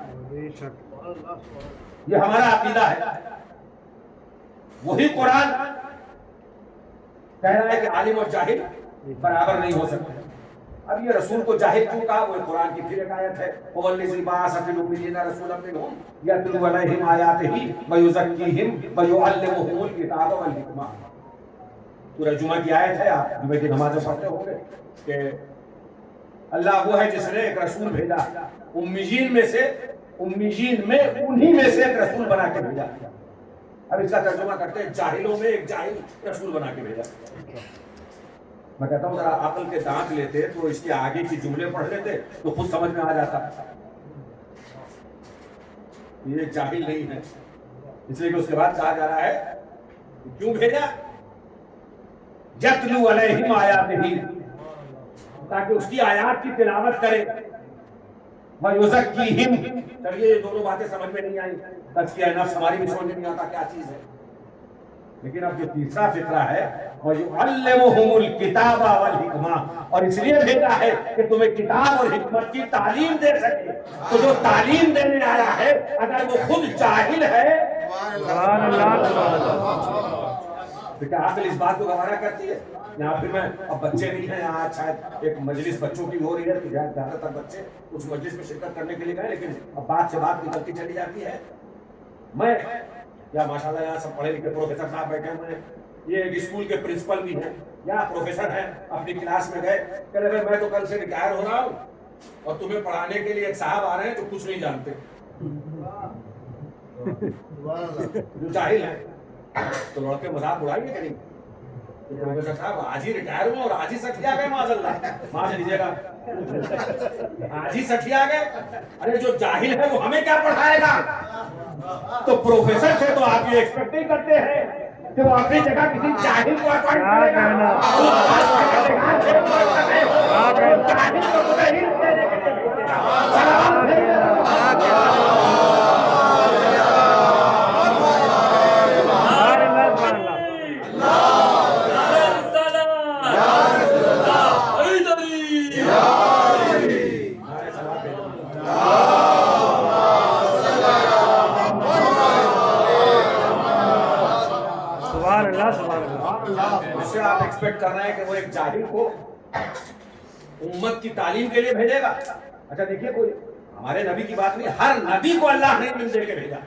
یہ ہمارا عقیدہ ہے. وہی قرآن کہہ رہا ہے کہ عالم اور جاہل برابر نہیں ہو سکتے. اب یہ رسول کو جاہل کیوں کہا, وہ قرآن کی پھر ایک آیت ہے, وَوَالَّذِي بَعَثَ فِي الْأُمِّيِّينَ رَسُولًا مِّنْهُمْ يَتْلُو عَلَيْهِمْ آيَاتِهِ وَيُزَكِّيهِمْ وَيُعَلِّمُهُمُ الْكِتَابَ وَالْحِكْمَةَ. سورہ جمعہ کی آیت ہے, آپ جمعہ کی نماز پڑھتے ہوں گے کہ اللہ وہ ہے جس نے ایک رسول بھیجا امیین میں سے, امیین میں انہی میں سے ایک رسول بنا کے بھیجا. اب اس کا ترجمہ کرتے ہیں جاہلوں میں ایک جاہل رسول بنا کے بھیجا. میں کہتا ہوں ذرا عقل کے دانت لیتے تو اس کے آگے کی جملے پڑھ لیتے تو خود سمجھ میں آ جاتا. یہ جاہل نہیں ہے, اس لیے کہ اس کے بعد کہا جا رہا ہے کیوں بھیجا, یتلو علیہم آیاتہ, تاکہ اس کی آیات کی تلاوت کرے, وَيُزَكِّيهِمْ. چلیے یہ دونوں باتیں سمجھ میں نہیں آئی, تزکیہ نفس ہماری بھی سمجھ میں نہیں آتا کیا چیز ہے. لیکن اب جو تیسرا فقرہ ہے وَيُعَلِّمُهُمُ الْكِتَابَ وَالْحِكْمَةَ, اور اس لیے بھیجا ہے کہ تمہیں کتاب اور حکمت کی تعلیم دے سکے. تو جو تعلیم دینے آیا ہے اگر وہ خود جاہل ہے تو کیا عقل اس بات کو گوارا کرتی ہے؟ یہاں پھر میں اب بچے نہیں ہیں, یہاں شاید ایک مجلس بچوں کی ہو رہی ہے, تو زیادہ تر بچے اس مجلس میں شرکت کرنے کے لیے گئے, لیکن اب بات سے بات نکلتی چلی جاتی ہے. میں یا ماشاءاللہ یہاں سب پڑھے لکھے پروفیسر صاحب بیٹھے ہوئے ہیں, یہ ایک اسکول کے پرنسپل بھی ہیں یا پروفیسر ہیں, اپنی کلاس میں گئے, کہہ رہے میں تو کل سے ریٹائر ہو رہا ہوں اور تمہیں پڑھانے کے لیے ایک صاحب آ رہے ہیں جو کچھ نہیں جانتے, جو جاہل ہیں. تو لڑکے مذاق اڑائیں گے کہ نہیں, پروفیسر صاحب آج ہی ریٹائر ہوئے اور آج ہی سٹیا گئے, معاذ اللہ, معاذ لیجیے گا, آج ہی سٹیا گئے. ارے جو جاہل ہے وہ ہمیں کیا پڑھائے گا؟ تو پروفیسر سے تو آپ یہ ایکسپیکٹ نہیں کرتے ہیں کہ وہ اپنی جگہ کسی جاہل کو اپوائنٹ کرے گا. آپ ایکسپیکٹ کر رہے ہیں کہ وہ ایک جاہل کو امت کی تعلیم کے لیے بھیجے گا. اچھا دیکھیے, کوئی ہمارے نبی کی بات نہیں, ہر نبی کو اللہ نے علم دے کے بھیجا.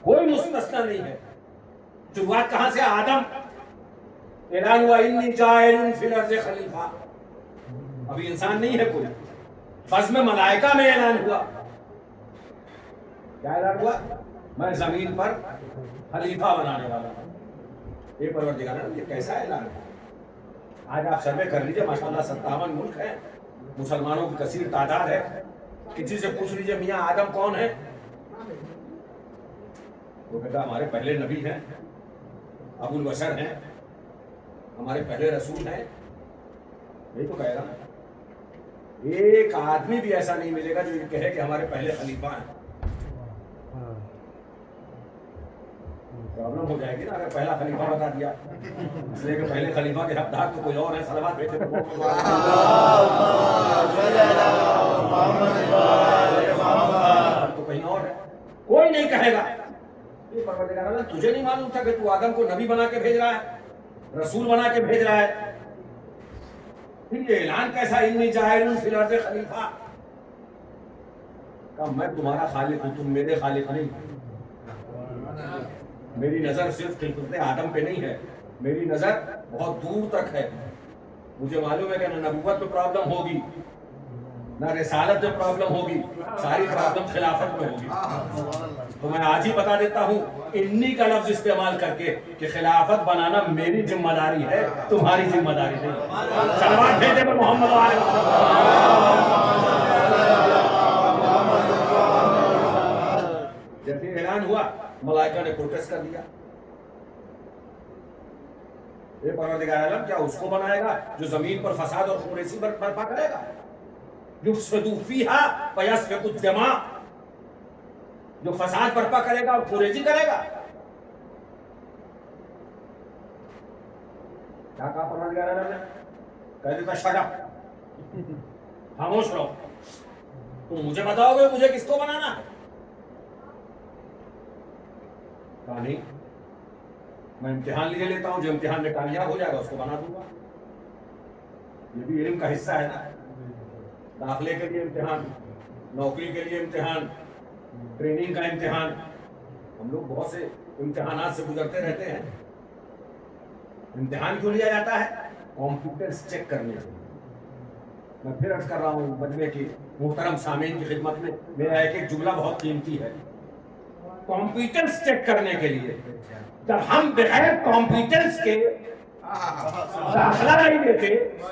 کوئی مستثنا نہیں ہے. شروعات کہاں سے؟ آدم. اعلان ہوا انی جاعل فی الارض خلیفہ. ابھی انسان نہیں ہے کوئی. بزم ملائکہ میں اعلان ہوا. کیا اعلان ہوا؟ میں زمین پر خلیفہ بنانے والا ہوں. یہ پروردگار نے یہ کیسا اعلان ہے؟ آج آپ سروے کر لیجئے، ماشاءاللہ 57 ملک ہیں، مسلمانوں کی کثیر تعداد ہے. کسی سے پوچھ لیجئے میاں آدم کون ہے؟ وہ کہتا ہمارے پہلے نبی ہیں، ابو البشر ہیں، ہمارے پہلے رسول ہیں. یہی تو کہہ رہا. ایک آدمی بھی ایسا نہیں ملے گا جو یہ کہے کہ ہمارے پہلے خلیفہ ہیں. پرابلم ہو جائے گی نا اگر پہلا خلیفہ بتا دیا، اس لیے کہ پہلے خلیفہ کے حقدار تو کوئی اور ہے. صلوات بھیجے تو کہیں اور ہے، کوئی نہیں کہے گا. یہ پروردگار اللہ تجھے نہیں معلوم تھا کہ تو آدم کو نبی بنا کے بھیج رہا ہے، رسول بنا کے بھیج رہا ہے؟ پھر یہ اعلان کیسا انی جاعل فی الارض خلیفہ؟ کہ میں تمہارا خالق ہوں، تم میرے خالق نہیں. میری نظر صرف خلقت آدم پہ نہیں ہے، میری نظر بہت دور تک ہے. مجھے معلوم ہے کہ نہ نبوت میں پرابلم ہوگی، نہ رسالت میں پرابلم ہوگی، ساری پرابلم خلافت میں ہوگی. تو میں آج ہی بتا دیتا ہوں انی کا لفظ استعمال کر کے کہ خلافت بنانا میری ذمہ داری ہے، تمہاری ذمہ داری نہیں. صلوات بھیجے پر محمد وآلہ محمد. جیسے اعلان ہوا ملائکہ نے پروٹیسٹ کر دیا. یہ پروردگار عالم کیا اس کو بنائے گا جو زمین پر فساد اور خونریزی برپا کرے گا؟ یفسد فیہا ویسفک الدماء، جو فساد برپا کرے گا اور خونریزی کرے گا. کیا کہا پروردگار عالم نے؟ کہہ دیتا شٹ اپ، خاموش رہو، تم مجھے بتاؤ گے مجھے کس کو بنانا ہے؟ کہا نہیں، میں امتحان لیے لیتا ہوں، جو امتحان میں کامیاب ہو جائے گا اس کو بنا دوں گا. یہ بھی علم کا حصہ ہے نا. داخلے کے لیے امتحان، نوکری کے لیے امتحان، ٹریننگ کا امتحان. ہم لوگ بہت سے امتحانات سے گزرتے رہتے ہیں. امتحان کیوں لیا جاتا ہے؟ کمپیوٹرز چیک کرنے کے. میں پھر عرض کر رہا ہوں مجمع کی محترم سامعین کی خدمت میں، میرا ایک ایک جملہ بہت قیمتی ہے. کمپیوٹرز چیک کرنے کے لیے جب ہم بغیر کمپیوٹرز کے داخلہ نہیں دیتے،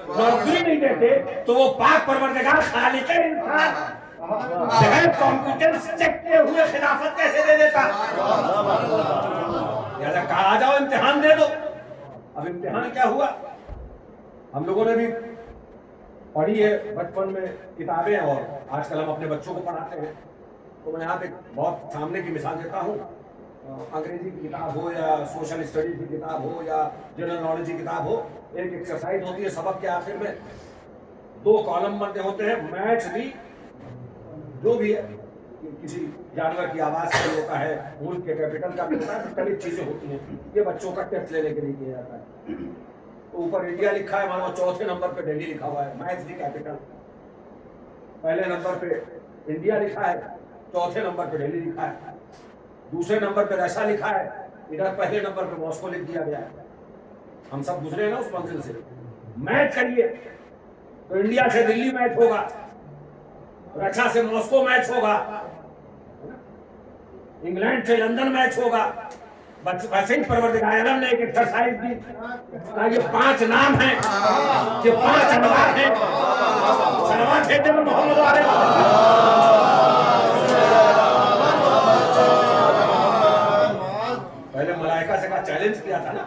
نوکری نہیں دیتے، تو وہ پاک پروردگار خالق انسان بغیر کمپیوٹرز چیک کیے ہوئے خلافت کیسے دے دیتا؟ لہذا کہا آ جاؤ امتحان دے دو. اب امتحان کیا ہوا؟ ہم لوگوں نے بھی پڑھی ہے بچپن میں کتابیں، اور آج کل ہم اپنے بچوں کو پڑھاتے ہیں. تو میں یہاں پہ بہت سامنے کی مثال دیتا ہوں. انگریزی کی کتاب ہو یا سوشل اسٹڈیز کی کتاب ہو یا جنرل نالج کی کتاب ہو، ایک ایکسرسائز ہوتی ہے سبق کے آخر میں. 2 کالم بنتے ہوتے ہیں، میچ بھی جو بھی ہے، کسی جانور کی آواز کا بھی ہوتا ہے، ملک کے کیپٹل کا بھی ہوتا ہے، مختلف چیزیں ہوتی ہیں. یہ بچوں کا ٹیسٹ لینے کے لیے کیا جاتا ہے. تو اوپر انڈیا لکھا ہے، مانو 4تھے نمبر پہ دہلی لکھا ہوا ہے، میچ دی کیپٹل. پہلے نمبر پہ انڈیا لکھا ہے، 4تھے نمبر پہ دہلی لکھا ہے. دوسرے نمبر پہ رشیا لکھا ہے، ادھر پہلے نمبر پہ ماسکو لکھ دیا گیا ہے. ہم سب گزرے ہیں نا اس منزل سے. میچ کریے تو انڈیا سے دلی میچ ہوگا، رشیا سے ماسکو میچ ہوگا، انگلینڈ سے لندن میچ ہوگا. ویسے ہی پروردگار عالم نے ایک ایکسرسائز دی. یہ 5 نام ہیں، یہ 5 انوار ہیں. صلوات بھیجے پر محمد وآلہ پہلے ملائکہ سے کہا، چیلنج کیا تھا نا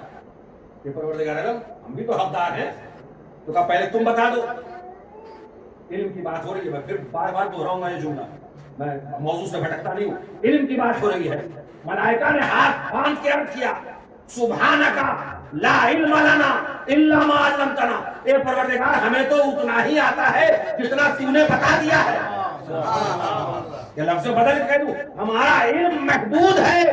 کہ پروردگار عالم ہم بھی تو حقدار ہیں. تو کہا پہلے تم بتا دو. علم کی بات ہو رہی ہے، میں پھر بار بار دہراؤں گا یہ جملہ، میں موضوع سے بھٹکتا نہیں ہوں. علم کی بات ہو رہی ہے. ملائکہ نے ہاتھ باندھ کے عرض کیا، سبحانک لا علم لنا الا ما علمتنا، اے پروردگار ہمیں تو اتنا ہی آتا ہے جتنا تو نے بتا دیا ہے. یہ لفظ بدل کے کہہ دوں، ہمارا علم محدود ہے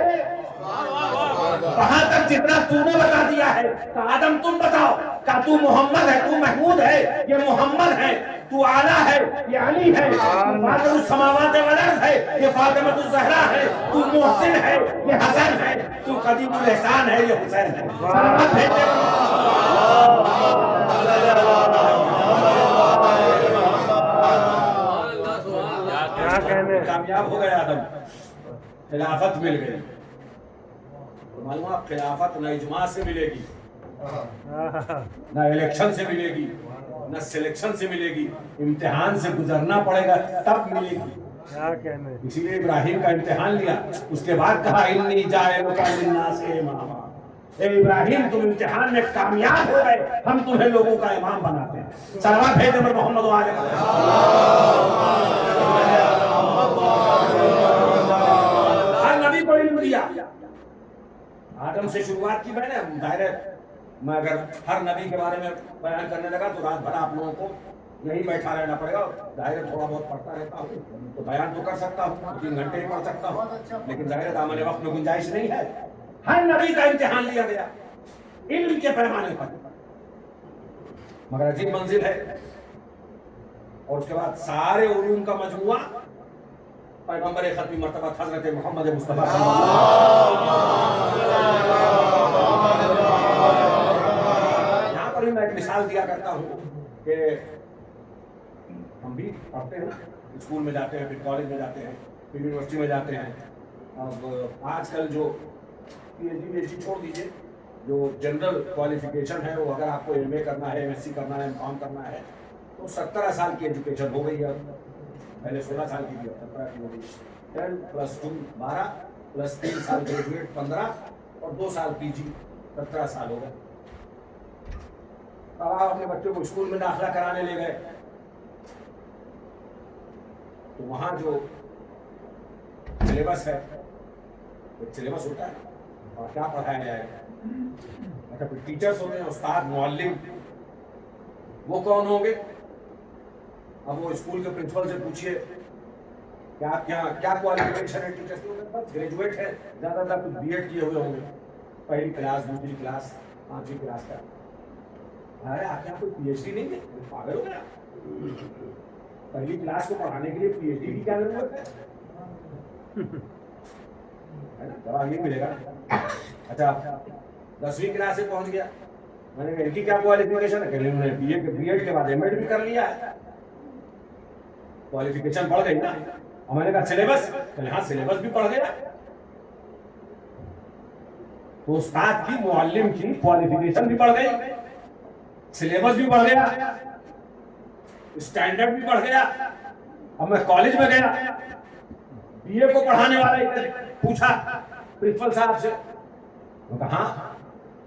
وہاں تک جتنا تو نے بتا دیا ہے. کہ آدم تم بتاؤ، کہ تو محمد ہے، تو محمود ہے، یہ محمد ہے، تو اعلیٰ ہے، یہ علی ہے، فاطر السماوات والارض ہے، یہ فاطمہ الزہرا ہے، تو محسن ہے، یہ حسن ہے، تو قدیم الاحسان ہے، یہ حسین ہے. سلامت بھیجے. کامیاب ہو گئے آدم، خلافت مل گئی. معلوم ہے خلافت نہ اجماع سے ملے گی، نہ الیکشن سے ملے گی، نہ سلیکشن سے ملے گی، امتحان سے گزرنا پڑے گا تب ملے گی. اسی لیے ابراہیم کا امتحان لیا، اس کے بعد کہا انی جاعلک للناس اماما. اے ابراہیم تم امتحان میں کامیاب ہو گئے، ہم تمہیں لوگوں کا امام بناتے ہیں. صلوات بھیج دیں محمد و آل محمد. ہر نبی کو علم دیا. آدم سے شروعات کی میں نے، ظاہر ہے میں اگر ہر نبی کے بارے میں بیان کرنے لگا تو رات بھر آپ لوگوں کو یہیں بیٹھا رہنا پڑے گا. ظاہر ہے تھوڑا بہت پڑھتا رہتا ہوں تو بیان تو کر سکتا ہوں، 3 گھنٹے ہی پڑھ سکتا ہوں، لیکن ظاہر ہے دامن وقت میں گنجائش نہیں ہے. ہر نبی کا امتحان لیا گیا علم کے پیمانے پر، مگر عجیب منزل ہے. اور اس کے بعد سارے علوم کا مجموعہ پیغمبر ختمی مرتبہ حضرت محمد مصطفیٰ صلی یہاں پر بھی میں ایک مثال دیا کرتا ہوں کہ ہم بھی پڑھتے ہیں، اسکول میں جاتے ہیں، پھر کالج میں جاتے ہیں، پھر یونیورسٹی میں جاتے ہیں. اب آج کل جو پی ایچ ڈی چھوڑ دیجیے، جو جنرل کوالیفیکیشن ہے وہ اگر آپ کو ایم اے کرنا ہے، ایم ایس سی کرنا ہے، ایم کرنا ہے تو 17 سال کی ایجوکیشن ہو گئی ہے. پہلے 16 سال کی تھی، 17 کی ہو گئی. 10 + 2 12 + 3 سال گریجویٹ 15 اور 2 سال پی جی 17 سال ہو گئے. اب آپ اپنے بچوں کو اسکول میں داخلہ کرانے لے گئے تو وہاں جو سلیبس ہے، ایک سلیبس ہوتا ہے اور کیا پڑھایا جائے گا. اچھا پھر ٹیچرس ہوتے ہیں، استاد، معلم، وہ کون ہوں گے؟ اب وہ اسکول کے پرنسپل سے پوچھیے کہ آپ کیا کوالیفیکیشن ہے ٹیچرس کی؟ بس گریجویٹ ہے، زیادہ تر کچھ بی ایڈ کیے ہوئے ہوں گے، 1لی کلاس، 2ری کلاس، 5ویں کلاس کا. ارے آپ کے یہاں کوئی پی ایچ ڈی نہیں ہے؟ پاگل ہو گیا. 1لی کلاس کو پڑھانے کے لیے پی ایچ ڈی کی کیا ضرورت ہے؟ جواب نہیں ملے گا. اچھا 10ویں کلاس سے پہنچ گیا، میں نے کہا ان کی کیا کوالیفیکیشن ہے؟ کہ انہوں نے بی ایڈ کے بعد ایم ایڈ بھی کر لیا ہے. کوالیفیکیشن بڑھ گئی نا. اور میں نے کہا سلیبس، ہاں سلیبس بھی بڑھ گیا. تو استاد کی، معلم کی کوالیفیکیشن بھی بڑھ گئی، سلیبس بھی بڑھ گیا، اسٹینڈرڈ بھی بڑھ گیا. اب میں کالج میں گیا، بی اے کو پڑھانے والا پوچھا پرنسپل صاحب سے، ہاں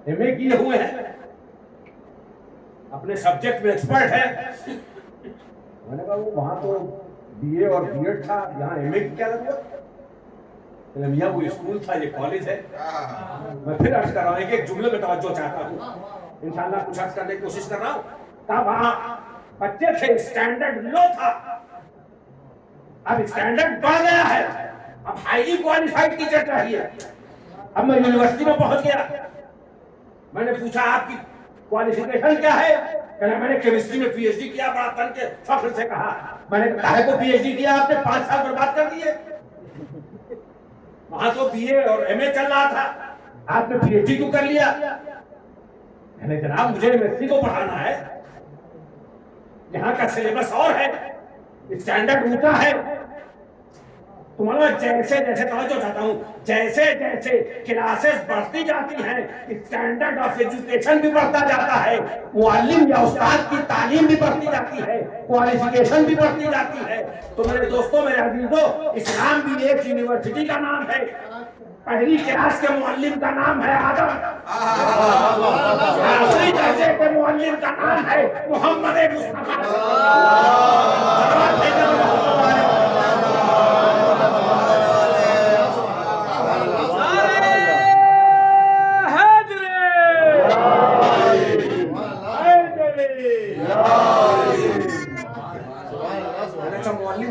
ایم اے کیے ہوئے ہیں، اپنے سبجیکٹ میں ایکسپرٹ ہے. میں نے کہا وہ وہاں تو بی اے اور بی ایڈ تھا، یہاں ایم اے کی کیا ضرورت؟ میاں وہ اسکول تھا، یہ کالج ہے. میں پھر عرض کر رہا ہوں، ایک جملے میں توجہ چاہتا ہوں، انشاءاللہ کچھ عرض کرنے کی کوشش کر رہا ہوں. تب وہاں بچے تھے، اسٹینڈرڈ لو تھا، اب اسٹینڈرڈ بڑھ گیا ہے، اب ہائیلی کوالیفائڈ ٹیچر چاہیے. اب میں یونیورسٹی میں پہنچ گیا، میں نے پوچھا آپ کی کوالیفیکیشن کیا ہے؟ کہنا میں نے کیمسٹری میں پی ایچ ڈی کیا. بڑا تن کے فخر سے کہا. میں نے کہا کو پی ایچ ڈی کیا آپ نے؟ 5 سال برباد کر دیے. وہاں تو بی اے اور ایم اے چل رہا تھا، آپ نے پی ایچ ڈی کیوں کر لیا؟ میں نے جناب مجھے ایم ایس سی کو پڑھانا ہے، یہاں کا سلیبس اور ہے، اسٹینڈرڈ اونچا ہے. تمہارا جیسے جیسے توجہ چاہتا ہوں، جیسے جیسے کلاسز بڑھتی جاتی ہیں، اسٹینڈرڈ آف ایجوکیشن بھی بڑھتا جاتا ہے، معلم یا استاد کی تعلیم بھی بڑھتی جاتی ہے، کوالیفیکیشن بھی بڑھتی جاتی ہے. تو میرے دوستوں، میرے عزیزوں، اسلام بھی ایک یونیورسٹی کا نام ہے. 1لی کلاس کے معلم کا نام ہے آدم، 8ویں درجے کے معلم کا نام ہے محمد مصطفیٰ.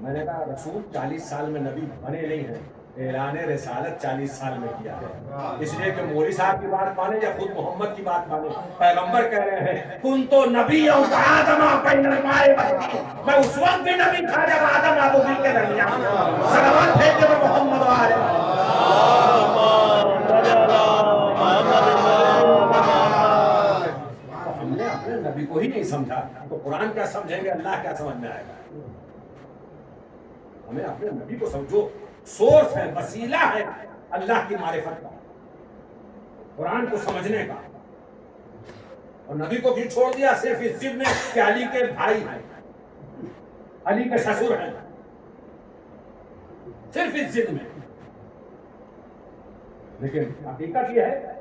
میں نے کہا رسول 40 سال میں نبی بنے نہیں ہیں، اعلان رسالت 40 سال میں کیا ہے، اس لیے کہ مولوی صاحب کی بات مانے یا خود محمد کی بات مانے، پیغمبر کہہ رہے ہیں کن تو نبی آدم بین الماء، میں اس وقت بھی نبی تھا جب آدم ابو بکر کے درمیان، صلوات بھیجے میں محمد والے ہم نے اپنے نبی کو ہی نہیں سمجھا تو قرآن کیا سمجھیں گے، اللہ کیا سمجھ میں آئے گا؟ ہمیں اپنے نبی کو سمجھو، سورس ہے، وسیلہ ہے اللہ کی معرفت کا، قرآن کو سمجھنے کا، اور نبی کو بھی چھوڑ دیا صرف اس ضد میں کہ علی کے بھائی ہیں، علی کے سسر ہیں، صرف اس ضد میں، لیکن حقیقت یہ ہے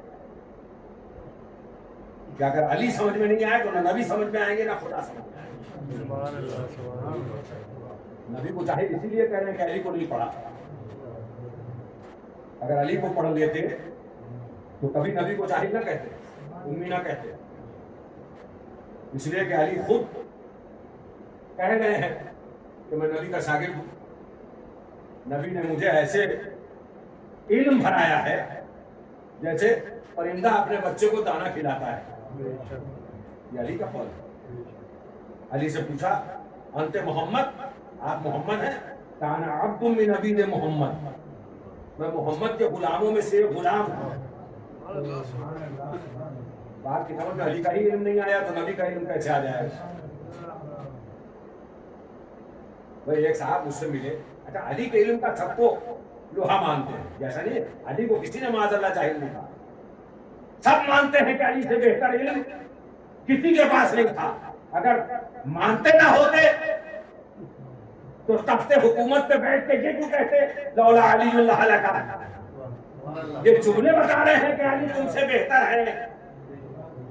کہ اگر علی سمجھ میں نہیں آئے تو نہ نبی سمجھ میں آئیں گے نہ خدا سمجھ میں آئیں گے۔ نبی کو جاہل اسی لیے کہہ رہے ہیں کہ علی کو نہیں پڑھا، اگر علی کو پڑھ لیتے تو کبھی نبی کو جاہل نہ کہتے، امی نہ کہتے، اس لیے کہ علی خود کہہ رہے ہیں کہ میں نبی کا شاگرد ہوں، نبی نے مجھے ایسے علم بھرایا ہے جیسے پرندہ اپنے بچے کو دانا کھلاتا ہے، یہ علی کا قول ہے۔ علی سے پوچھا انت محمد، آپ محمد ہیں؟ کانا عبد من عبید محمد، میں محمد کے غلاموں میں سے غلام ہوں۔ بات کی سمجھ میں علی کا ہی علم نہیں آیا تو نبی کا علم کیسے آ جائے گا؟ بھائی ایک صاحب مجھ سے ملے، اچھا علی کے علم کا سب کو لوہا مانتے ہیں، جیسا نہیں، علی کو کسی نے معاذ اللہ جاہل نہیں کہا، سب مانتے ہیں کہ علی سے بہتر علم کسی کے پاس نہیں تھا، اگر مانتے نہ ہوتے تو تخت حکومت پہ بیٹھ کے یہ کیوں کہتے لولا علی اللہ لکا؟ یہ جملے بتا رہے ہیں کہ علی تم سے بہتر ہے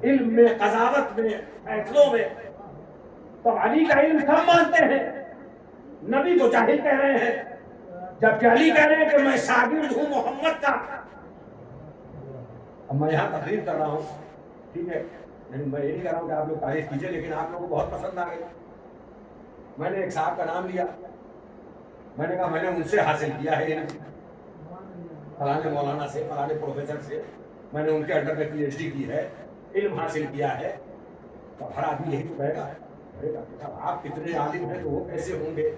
علم میں، قضاوت میں، فیصلوں میں، تو علی کا علم سب مانتے ہیں، نبی کو جاہل کہہ رہے ہیں، جبکہ علی کہہ رہے ہیں کہ میں شاگرد ہوں محمد کا۔ اب میں یہاں تقریر کر رہا ہوں، ٹھیک ہے، میں یہ نہیں کہہ رہا ہوں کہ آپ لوگ تعریف کیجئے، لیکن آپ لوگوں کو بہت پسند آ گئی۔ میں نے ایک صاحب کا نام لیا، میں نے کہا میں نے ان سے حاصل کیا ہے علم، فلانے مولانا سے، فلانے پروفیسر سے، میں نے ان کے انڈر میں پی ایچ ڈی کی ہے، علم حاصل کیا ہے، تو ہر آدمی یہی تو کہے گا آپ کتنے عالم ہیں تو وہ کیسے ہوں گے؟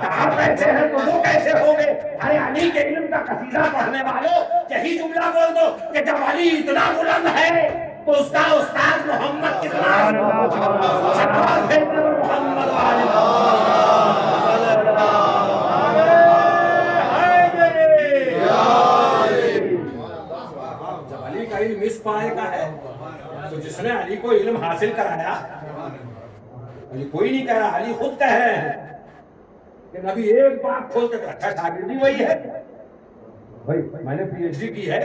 آپ ایسے ہیں تو وہ کیسے ہوں گے؟ ارے علی کے علم کا قصیدہ پڑھنے والوں یہی جملہ بول دو کہ جب علی اتنا بلند ہے تو اس کا استاد محمد کتنا محمد جب علی کا علم اس پائے کا ہے تو جس نے علی کو علم حاصل کرایا، علی کوئی نہیں کہہ رہا، علی خود کہہ رہے ہیں کہ نبی ایک بات کھولتے تھے، اچھا شاگردی وہی ہے بھائی، میں نے پی ایچ ڈی کی ہے،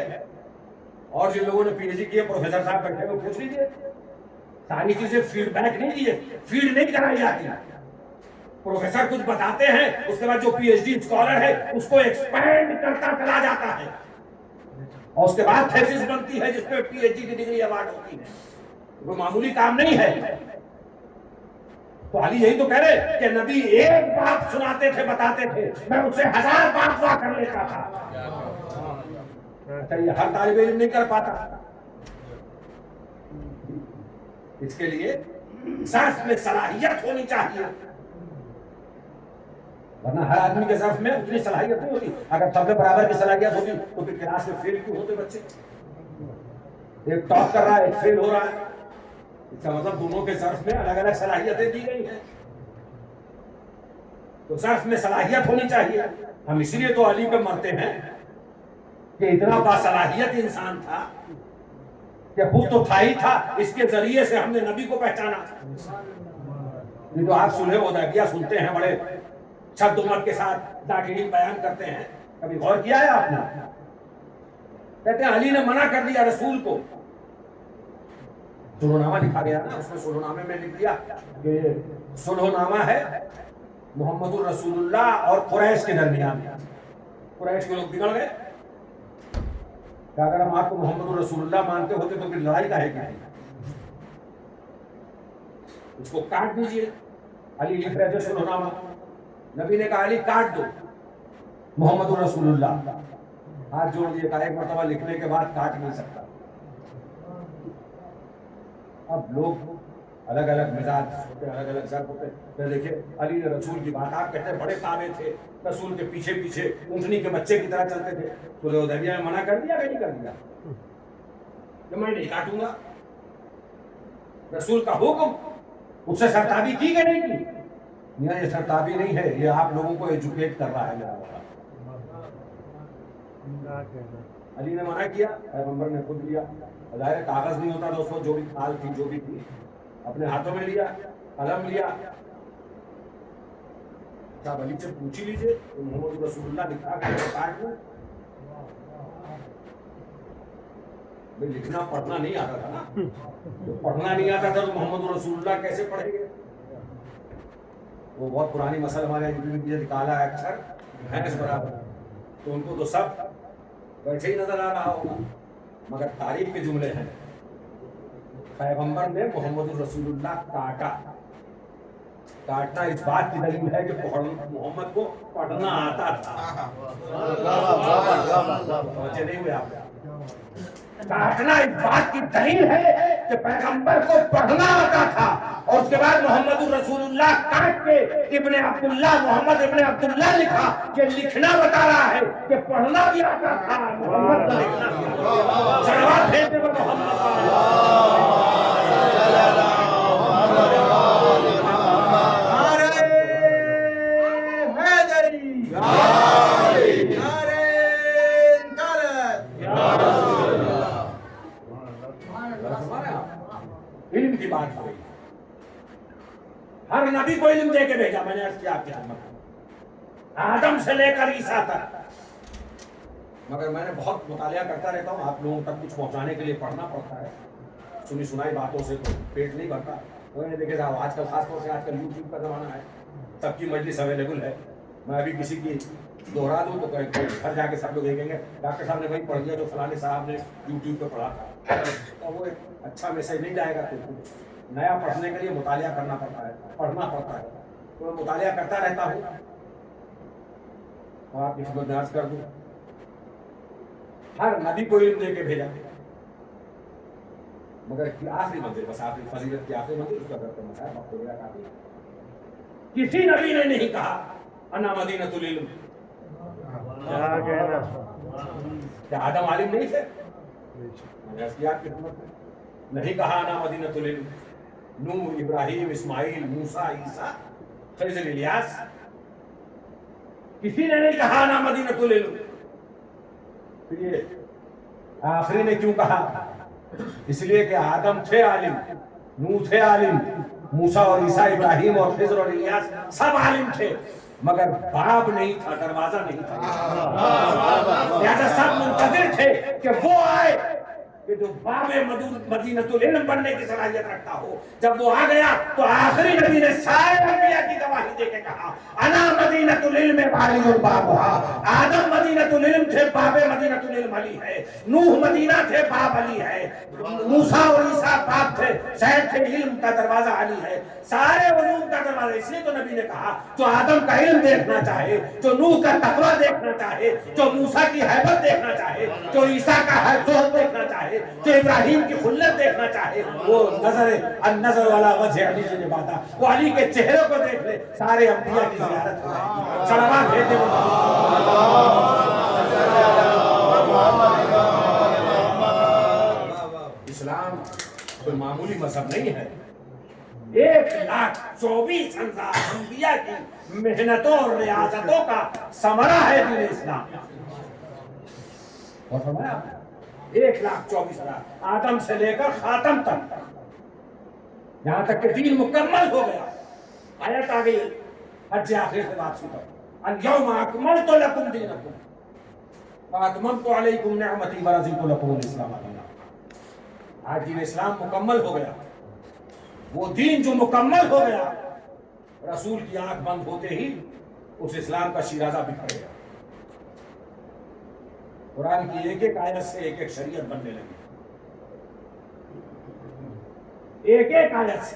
اور جن لوگوں نے پی ایچ ڈی کی ہے پروفیسر صاحب بیٹھے وہ پوچھ لیجیے، ساری چیزیں فیڈ بیک نہیں دیے، فیڈ نہیں کرائی جاتی، پروفیسر کچھ بتاتے ہیں اس کے بعد جو پی ایچ ڈی اسکالر ہے اس کو ایکسپینڈ کرتا چلا جاتا ہے، اور اس کے بعد تھیسس بنتی ہے جس پہ پی ایچ ڈی کی ڈگری ایوارڈ ہوتی ہے، وہ معمولی کام نہیں ہے۔ تو علی یہی تو کہہ رہے کہ نبی ایک بات سناتے تھے، بتاتے تھے، میں اس سے 1000 بات ہوا کر لیتا تھا۔ اچھا یہ ہر طالب علم نہیں کر پاتا، اس کے لیے ظرف میں صلاحیت ہونی چاہیے، ورنہ ہر آدمی کے ظرف میں اتنی صلاحیت نہیں ہوتی۔ اگر سب میں برابر کی صلاحیت ہوتی تو پھر کلاس میں فیل کیوں ہوتے بچے؟ ایک ٹاپ کر رہا ہے ایک فیل ہو رہا ہے، اس کا مطلب دونوں کے ظرف میں الگ الگ صلاحیتیں دی گئی ہیں، تو ظرف میں صلاحیت ہونی چاہیے۔ ہم اسی لیے تو علی پہ مرتے ہیں کہ اتنا باصلاحیت انسان تھا کہ خود تو تھا ہی تھا، اس کے ذریعے سے ہم نے نبی کو پہچانا۔ یہ تو آپ صلح حدیبیہ سنتے ہیں، بڑے شد امت کے ساتھ ذاکرین بیان کرتے ہیں، کبھی غور کیا ہے آپ نے؟ کہتے ہیں علی نے منع کر دیا رسول کو، صلح نامہ لکھا گیا نا، اس میں صلح نامے میں لکھ دیا کہ صلح نامہ ہے محمد الرسول اللہ اور قریش کے درمیان، قریش کے لوگ بگڑ گئے کہ اگر ہم آپ کو محمد الرسول اللہ مانتے ہوتے تو پھر لڑائی کا ہے کیا؟ اس کو کاٹ دیجئے. علی لکھ رہے تھے سلحنامہ, نبی نے کہا علی کاٹ دو محمد رسول اللہ. ہاتھ جوڑ دیے, کہا ایک مرتبہ لکھنے کے بعد کاٹ نہیں سکتا. اب لوگ الگ الگ مزاج ہوتے, الگ الگ ضرب ہوتے. پھر دیکھیں علی نے رسول کی بات, آپ کہتے ہیں بڑے تابع تھے, رسول کے پیچھے پیچھے اونٹنی کے بچے کی طرح چلتے تھے. صلح حدیبیہ میں منع کر دیا کہ نہیں کر دیا کہ میں نہیں کاٹوں گا؟ رسول کا حکم, اس سے سرتابی کی کہ نہیں کی؟ یہ سرتابی نہیں ہے, یہ آپ لوگوں کو ایجوکیٹ کر رہا ہے میرا والا. علی نے منع کیا, پیغمبر نے خود لیا. ظاہر کاغذ نہیں ہوتا دوستوں, جو بھی کھال تھی جو بھی تھی اپنے ہاتھوں میں لیا, قلم لیا. آپ علی سے پوچھ ہی لیجیے محمد رسول اللہ لکھا کہ کاٹ دوں. لکھنا پڑھنا نہیں آتا تھا نا, جو پڑھنا نہیں آتا تھا تو محمد رسول اللہ کیسے پڑھیں گے؟ وہ بہت پرانی مسئلہ ہمارے نکالا ہے اکثر بھینس برابر, تو ان کو تو سب ویسے ہی نظر آ رہا ہوگا, مگر تاریخ کے جملے ہیں. پیغمبر نے محمد رسول اللہ کاٹا. کاٹنا اس بات کی دلیل ہے کہ محمد کو پڑھنا آتا تھا. سمجھے نہیں ہوئے آپ؟ کاٹنا اس بات کی دلیل ہے کہ پیغمبر کو پڑھنا آتا تھا, اور اس کے بعد محمد رسول اللہ کاٹ کے ابن عبداللہ محمد ابن عبداللہ لکھا. کہ لکھنا بتا رہا ہے کہ پڑھنا بھی آتا تھا, محمد کا لکھنا بھی آتا تھا. صلوات بھیجتے ہوئے محمد علم کی بات ہوئی. ہر نبی کو علم دے کے بھیجا. میں نے عرض کیا آپ کی خدمت آدم سے لے کر عیسیٰ تک. مگر میں نے بہت مطالعہ کرتا رہتا ہوں, آپ لوگوں تک کچھ پہنچانے کے لیے پڑھنا پڑتا ہے. سنی سنائی باتوں سے تو پیٹ نہیں بھرتا. میں نے دیکھے صاحب آج کل خاص طور سے آج کل یوٹیوب کا زمانہ ہے, سب کی مجلس اویلیبل ہے. میں ابھی کسی کی دوہرا دوں تو گھر جا کے سب لوگ دیکھیں گے ڈاکٹر صاحب نے وہی پڑھ دیا جو فلانے صاحب نے یوٹیوب پہ پڑھا تھا. اور وہ ایک اچھا میسج نہیں جائے گا. تو نیا پڑھنے کے لیے مطالعہ کرنا پڑتا ہے, پڑھنا پڑتا ہے. تو میں مطالعہ کرتا رہتا ہوں. اور آپ کی خدمت میں عرض کر دوں, ہر نبی کو علم دے کے بھیجا, مگر آخری منزل, بس آخری فضیلت کی آخری منزل اس کا درد کرنا ہے. وقت میرا کافی. کسی نبی نے نہیں کہا انا مدینۃ العلم. کیا آدم عالم نہیں تھے؟ میں نے عرض کیا آپ کی خدمت میں, نہیں کہا انا مدینۃ العلم. نوح, ابراہیم, اسماعیل, موسیٰ, عیسیٰ, خضر, الیاس, کسی نے نہیں کہا انا مدینۃ العلم. پھر یہ آخری نے کیوں کہا؟ اس لیے کہ آدم تھے عالم, نوح تھے عالم, موسیٰ اور عیسیٰ, ابراہیم اور خضر اور الیاس سب عالم تھے, مگر باب نہیں تھا, دروازہ نہیں تھا. لہذا سب منتظر تھے کہ وہ آئے کہ جو باب مدینۃ العلم بننے کی صلاحیت رکھتا ہو. جب وہ آ گیا تو آخری نبی نے سارے انبیاء کی گواہی دے کے کہا انا مدینۃ العلم والی البابھا. آدم مدینۃ العلم تھے, باب مدینۃ العلم علی ہے. نوح مدینہ تھے, باب علی ہے. موسیٰ اور عیسیٰ باب تھے, شہر تھے, علم کا دروازہ علی ہے. سارے علوم کا دروازہ. اس لیے تو نبی نے کہا جو آدم کا علم دیکھنا چاہے, جو نوح کا تقویٰ دیکھنا چاہے, جو موسیٰ کی ہیبت دیکھنا چاہے, جو عیسیٰ کا زہد دیکھنا چاہے, جو ابراہیم کی خلت دیکھنا چاہے, وہ النظر والا وجہ علی سے نباتا, وہ علی کے چہرے کو دیکھ لے, سارے انبیاء کی زیارت ہو جائے گی. صلوات بھیجتے ہوئے اسلام کوئی معمولی مذہب نہیں ہے. 1,24,000 انبیاء کی محنتوں اور ریاضتوں کا ثمرہ ہے دین اسلام. اور فرمایا 1,24,000 آدم سے لے کر خاتم تک, یہاں تک کہ دین مکمل ہو گیا. آیت آ گئی حج آخر سے واپسی پر, الیوم اکملت لکم دینکم واتممت علیکم نعمتی ورضیت لکم الاسلام دینا. آج دین اسلام مکمل ہو گیا. وہ دین جو مکمل ہو گیا, رسول کی آنکھ بند ہوتے ہی اس اسلام کا شیرازہ بکھر گیا. قرآن کی ایک ایک آیت سے ایک ایک شریعت بننے لگی. ایک ایک آیت سے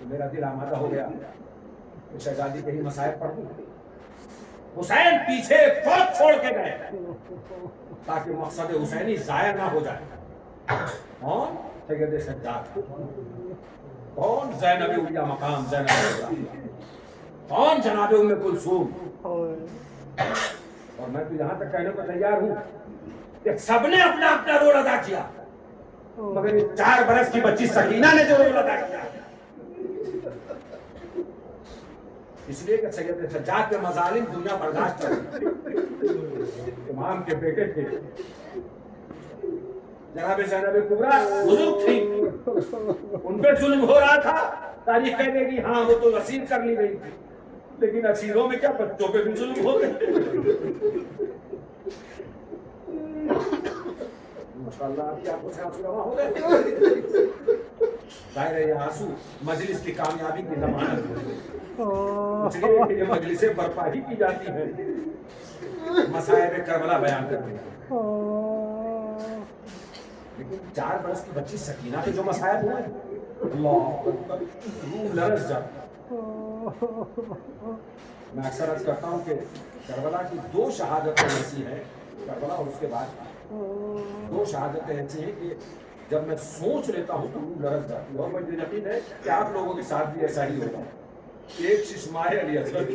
تو میرا دل آمادہ ہو گیا کہ شہزادی کے ہی مصائب پڑھ دوں. حسین پیچھے فوج چھوڑ کے گئے تاکہ مقصد حسینی ضائع نہ ہو جائے. کون؟ سید سجاد. کون؟ زینب اولیاء مقام زینب اولیاء. کون؟ جناب ام کلثوم. اور میں تو یہاں تک کہنے کو تیار ہوں کہ سب نے اپنا اپنا رول ادا کیا مگر 4 برس کی بچی سکینہ نے جو رول ادا کیا اس لیے کہ سید سجاد کے مظالم دنیا برداشت کر. امام کے بیٹے تھے جناب زینب کبریٰ بزرگ تھی ان پہ ظلم ہو رہا تھا. تاریخ کہہ دے گی ہاں وہ تو اسیر کر لی گئی تھی لیکن اسیروں میں کیا بچوں پہ بھی ظلم ہو گئے. ماشاءاللہ آپ کے آنکھوں سے آنسو رواں ہو گئے. ظاہر ہے یہ آنسو مجلس کی کامیابی کی ضمانت ہے اس لیے کہ یہ مجلسیں برپا ہی کی جاتی ہیں مصائب کربلا بیان کرتے ہیں. لیکن 4 برس کی بچی سکینہ کے جو مصائب ہوئے اللہ اکبر روح لرز جاتا. میں اکثر عرض کرتا ہوں کہ کربلا کی 2 شہادتیں ایسی ہیں کربلا اور اس کے بعد 2 شہادتیں ایسی ہیں کہ جب میں سوچ لیتا ہوں تو روح لرز جاتی ہے. اور مجھے یقین ہے کہ آپ لوگوں کے ساتھ بھی ایسا ہی ہوگا. ایک ششمائے علی اصغر کی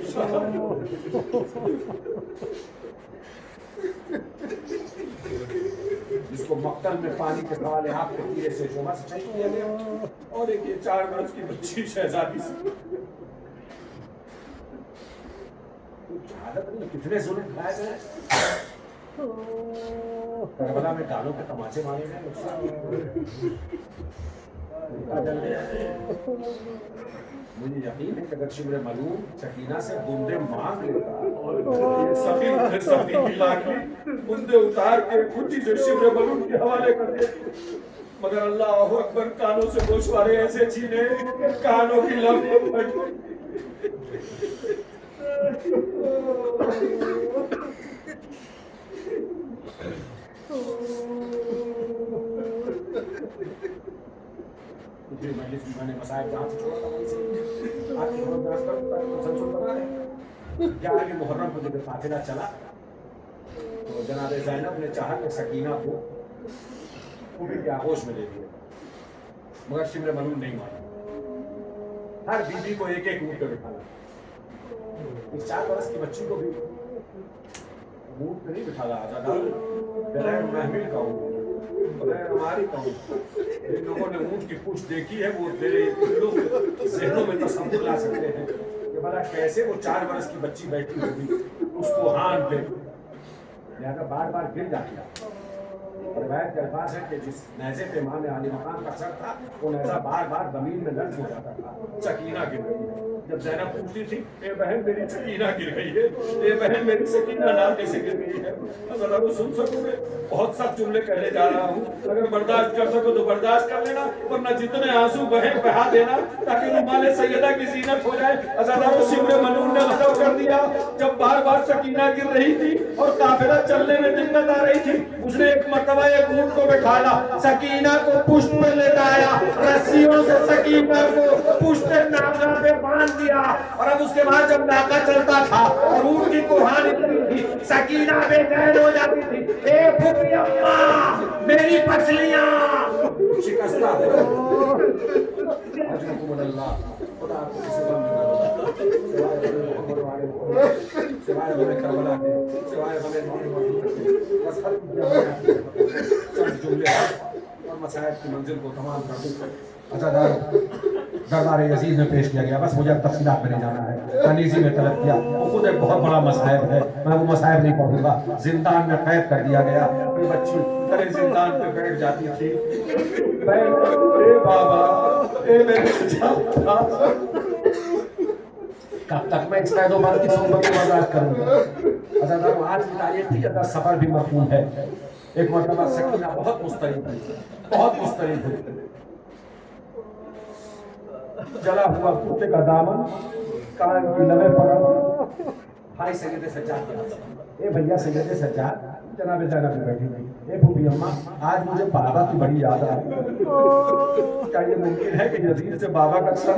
جس کو مقتل میں پانی کے سوالے آپ کے تیرے سے شعبہ سے شہید کیا گیا اور ایک یہ 4 برس کی بچی شہزادی سے شہادت میں کتنے ظلم کھائے گئے. کربلا میں ڈالوں کے تماچے مارے گئے. مجھے یقین ہے کہ اگر شبر ملعون سکینہ سے بندے مانگ لیتا یہ سبھی کی لاکھی بندے اتار کے کھٹی سے شبر ملعون کے حوالے کر دے مگر اللہ اکبر کانوں سے گوشوارے ایسے چھینے کانوں کی لب پھٹ. میں نے مسائل جہاں سے چھوڑا تھا وہیں سے آپ کی خبر دراز پر مسلسل بنا رہے 11 محرم کو جب قافلہ چلا تو جناب زینب نے چاہا کہ سکینہ کو خوبی کے آغوش میں لے دیا مگر شبر ملعون نہیں مانا. ہر بیوی کو ایک ایک اونٹ پہ بٹھانا. اس 4 برس کی بچی کو بھی اونٹ پہ نہیں بٹھانا آزادار بغیر محمل کا اونٹ بغیر ہماری کا اونٹ. جن لوگوں نے اونٹ کی پوچھ دیکھی ہے وہ میرے ذہنوں میں تصور لا سکتے ہیں کہ بھلا کیسے وہ 4 برس کی بچی بیٹھی ہوگی اس کو ہان پہ لہذا بار بار گر جاتی ہے. روایت کے الفاظ ہے کہ جس نیزے پہ امام عالی مقام کا سر تھا وہ نیزہ بار بار زمین میں لرز ہو جاتا تھا. سکینہ گر گئی ہے. جب زینب پوچھتی تھی اے بہن میری سکینہ گر گئی ہے اے بہن میری سکینہ نام کیسے گر گئی ہے ذرا وہ سن سکوں گے. بہت سخت جملے کہنے جا رہا ہوں اگر برداشت کر سکو تو برداشت کر لینا ورنہ جتنے آنسو بہے بہا دینا تاکہ رومال سیدہ کی زینت ہو جائے. عزادارو شبر ملعون نے غضب کر دیا جب بار بار سکینہ گر رہی تھی اور قافلہ چلنے میں دقت آ رہی تھی. اس نے ایک مرتبہ ایک اونٹ کو بٹھایا سکینہ کو پشت پہ لٹایا رسیوں سے سکینہ کو پشت ناقہ پہ باندھ دیا اور اب اس کے بعد جب ناقہ چلتا تھا اور اونٹ کی کوہان اتنی تھی سکینہ بے چین ہو جاتی تھی. اے پھوپھی اماں میری پسلیاں شکستہ ہو اجرکم اللہ. خدا آپ کو کسی غم نہ دے سوائے ہمیں کربلا کے سوائے ہمیں محمد کے بس ہر چند جملے اور مسائل کی منزل کو تمام کر دوں. عزادار دربار یزید میں پیش کیا گیا. بس مجھے اب تفصیلات میں نہیں جانا ہے. تنیزی میں طلب کیا وہ خود ایک بہت بڑا مصائب ہے. میں وہ مصائب نہیں پڑھوں گا. زندان میں قید کر دیا گیا. کوئی بچی ترے زندان پہ بیٹھ جاتی تھی اے بابا اے میرے جاتا کب تک میں اس قید و بند کی صحبت کو برداشت کروں گا. عزادار آج کی تاریخ تھی. اگر سفر بھی مرحوم ہے. ایک مرتبہ سکینہ بہت مضطرب تھی بہت مضطرب تھی. جلا ہوا کتے کا دامن کان کی لبے پر بھائی سید سجاد کے ہاتھ. اے بھیا سید سجاد جناب زینب میں بیٹھی ہوئی. اے پھوپھی اماں آج مجھے بابا کی بڑی یاد آ رہی ہے. کیا یہ ممکن ہے کہ یزید سے بابا کا سر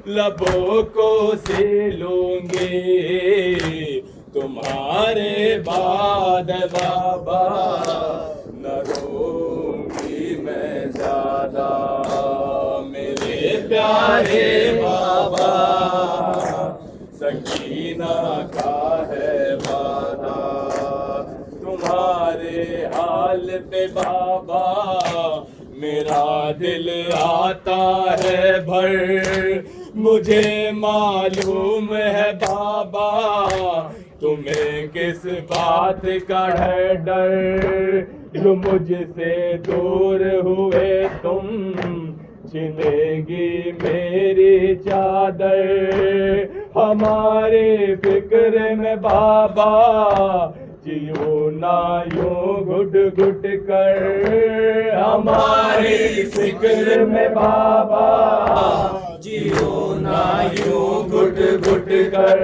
لبوں کو سلوں گی تمہارے بعد بابا نہ روں گی میں زیادہ میرے پیارے بابا سکینہ کا ہے وعدہ تمہارے حال پہ بابا میرا دل آتا ہے بھر مجھے معلوم ہے بابا تمہیں کس بات کا ہے ڈر جو مجھ سے دور ہوئے تم چھینیں گی میری چادر ہماری فکر میں بابا جیو نہ یوں گھٹ گھٹ کر ہماری فکر میں بابا جیو نہ یوں گھٹ گھٹ کر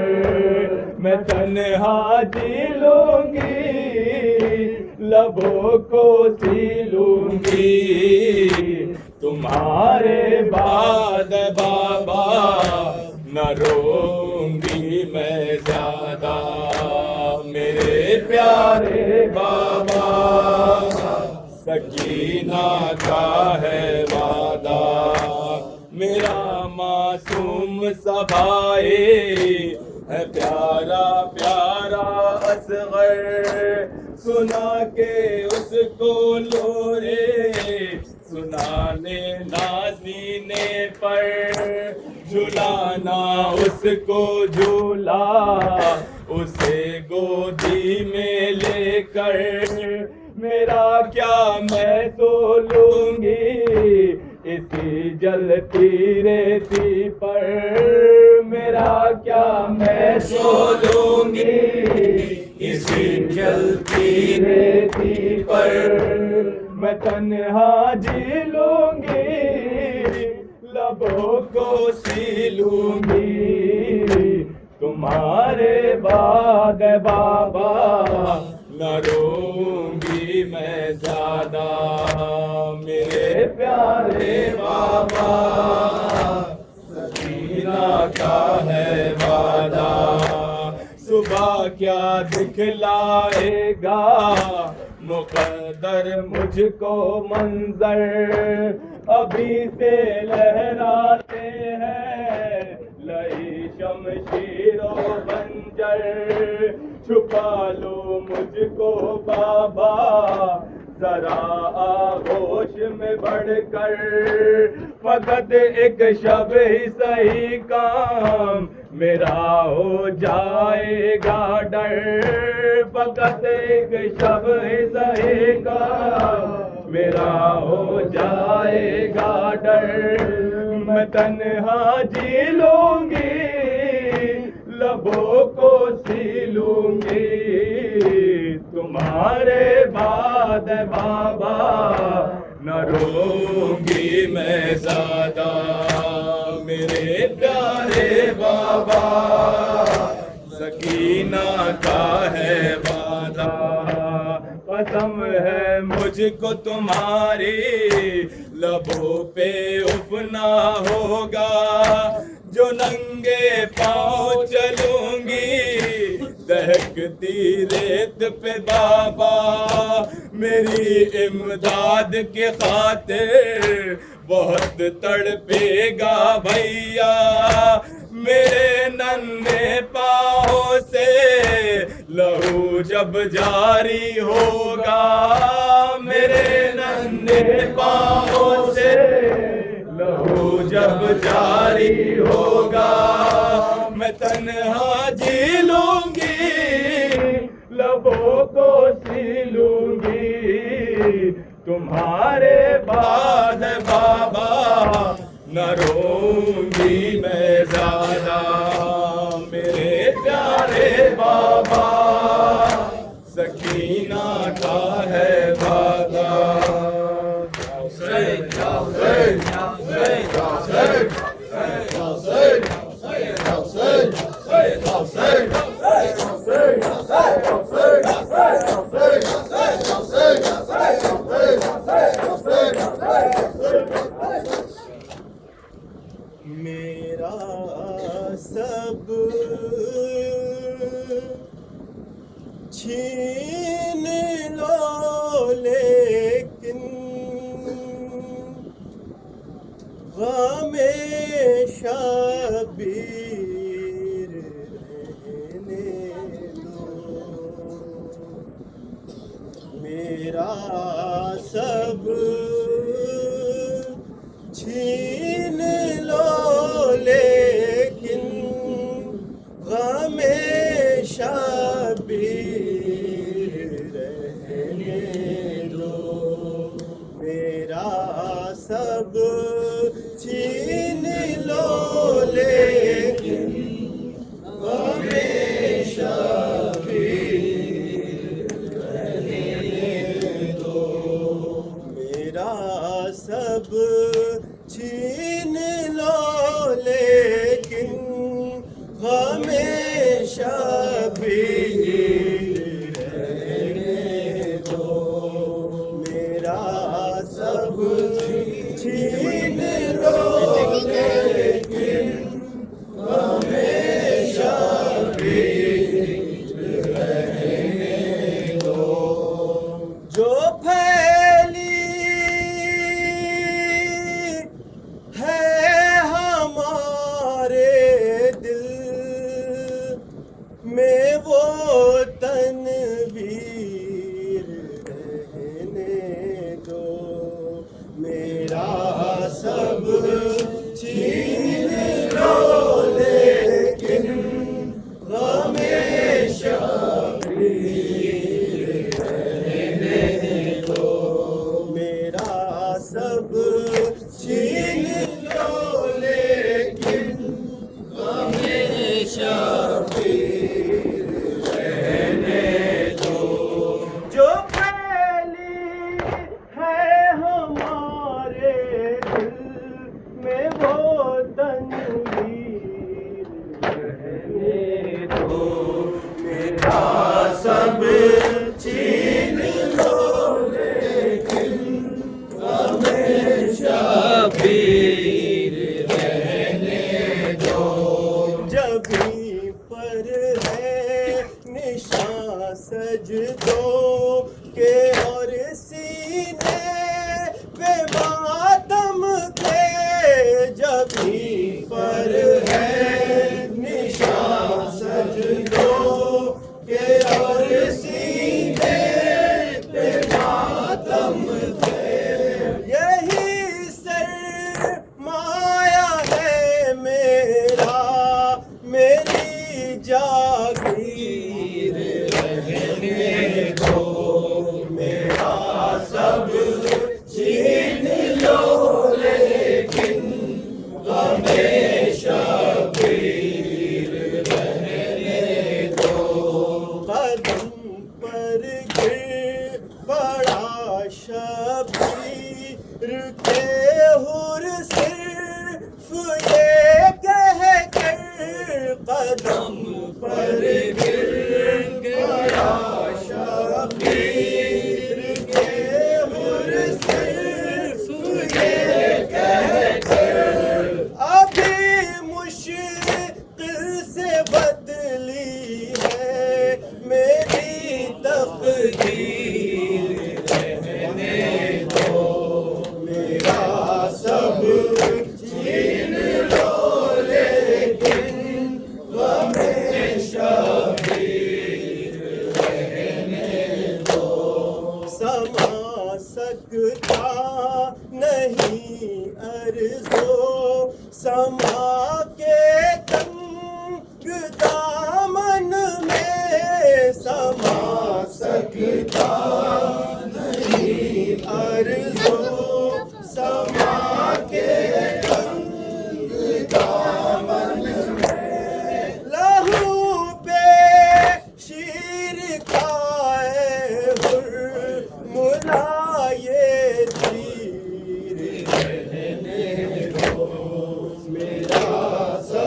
میں تنہا جی لوں گی لبوں کو سیلوں گی تمہارے بعد بابا نہ روں گی میں زیادہ میرے پیارے بابا سکینہ کا ہے وعدہ میرا معصوم سا بھائی ہے پیارا پیارا اصغر سنا کے اس کو لورے سنانے نازینے پر جھلانا اس کو جھولا اسے گودی میں لے کر میرا کیا میں سو لوں گی اسی جلتی ریتی پر میرا کیا میں سو لوں گی اسی جلتی ریتی پر میں تنہا جی لوں گی لبوں کو سیلوں گی تمہارے بعد بابا نہ روں گی میں زیادہ میرے پیارے بابا سکینہ کا ہے وعدہ صبح کیا دکھلائے گا مقدر مجھ کو منظر ابھی سے لہراتے ہیں لئی شمشیر و بنجر چھپا لو مجھ کو بابا ذرا آغوش میں بڑھ کر فقط ایک شب ہی صحیح کام میرا ہو جائے گا ڈر فقط ایک شب ہی صحیح کام میرا ہو جائے گا ڈر میں تنہا جی لوں گی لبوں کو سیلوں گی تمہارے بعد بابا نہ روں گی میں زیادہ میرے پیارے بابا سکینہ کا ہے وعدہ قسم ہے مجھ کو تمہاری لبوں پہ اف نہ ہوگا جو ننگے پاؤں چلوں گی دہکتی ریت پہ بابا میری امداد کے خاطر بہت تڑپے گا بھیا میرے ننھے پاؤں سے لہو جب جاری ہوگا میرے ننھے پاؤں سے لہو جب جاری ہوگا میں تنہا جی لوں گی لبوں کو سیلوں گی تمہارے بعد بابا نہ روں گی میں زیادہ میرے پیارے بابا سکینہ کا ہے وعدہ میرا سب چھین لو لیکن غم شبیر رہنے دو میرا سب چھین لو لیکن غم شبیر رہنے دو میرا سب چھین لو لیکن غم شبیر رہنے دو میرا سب چھین لو لیکن غم شبیر رہنے دو میرا سب چھین لو لیکن غم شبیر رہنے دو جو پھیلی ہے ہمارے دل میں وہ تنویر رہنے دو میرا سب چھین لو لیکن غم شبیر رہنے دو میرا سب چھین لو لیکن غم شبیر رہنے دو جو پھیلی ہے ہمارے دل میں وہ تنویر رہنے دو میرا سب چھین لو لیکن غم شبیر رہنے دو جبیں پر ہے نشان سجدوں کے اور سینے پہ ماتم کے جبیں پر ہے نشان سجدوں کے اور سینے پہ ماتم کے یہی سرمایہ ہے میرا میری جاگیر رہنے دو میرا سب چھین لو لیکن غم شبیر رہنے دو قدم پر گر پڑا شبیر کے حر صرف یہ کہہ کر قدم پر گر پڑا شبیر کے حر صرف یہ کہہ کر ابھی مشکل سے بدلی ہے میری تقدیر رہنے دو میرا سب چھین لو لیکن غم شبیر رہنے دو سما سکتا نہیں ارزو سما کے تنگ دامن میں سما سکتا نہیں ارزو سما کے تنگ دامن میں لہو پہ شیر کھائے ہر ملا یہ تیر رہنے دو میرا سب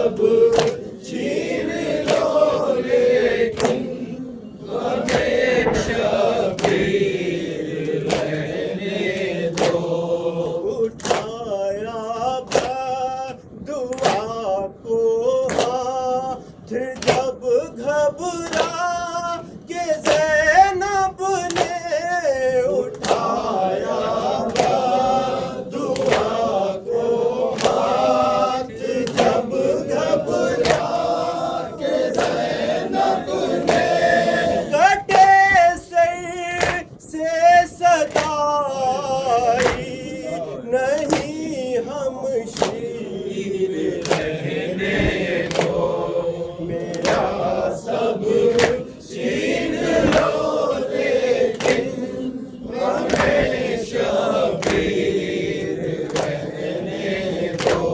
شمشیر رہنے دو میرا سب چھین لو لیکن ہمیں شبیر رہنے دو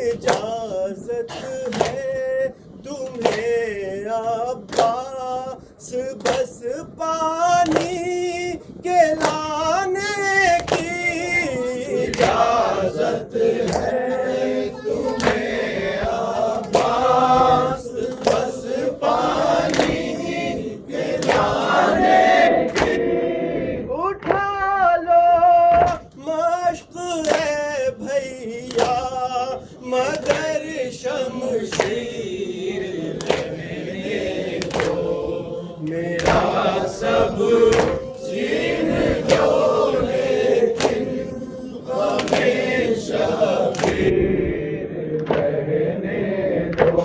اجازت ہے تمہیں عباس بس پانی کے لانے کی اجازت ہے تمہیں عباس بس پانی کے لانے کی اٹھا لو مشق ہے بھیا مگر شمشیر رہنے دو میرا سب چھین لو لیکن ہمیں شبیر رہنے دو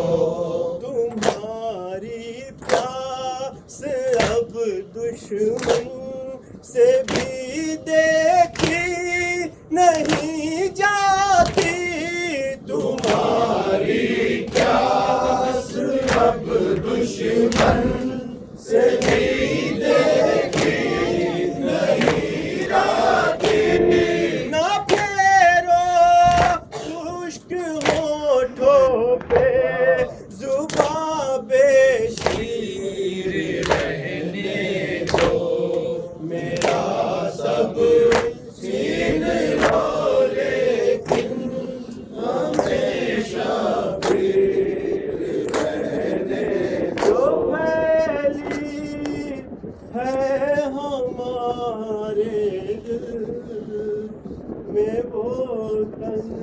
تمہاری پیاس اب دشمن سے بھی دیکھی نہیں جاتی تمہاری پیاس اب دشمن سے بھی دیکھی نہیں جاتی نہ پھیرو خشک ہونٹوں پہ زباں بے شیر رہنے دو میرا سب چھین لو لیکن ہمیں شبیر رہنے دو پھیلی ہے ہمارے دل میں وہ تنگ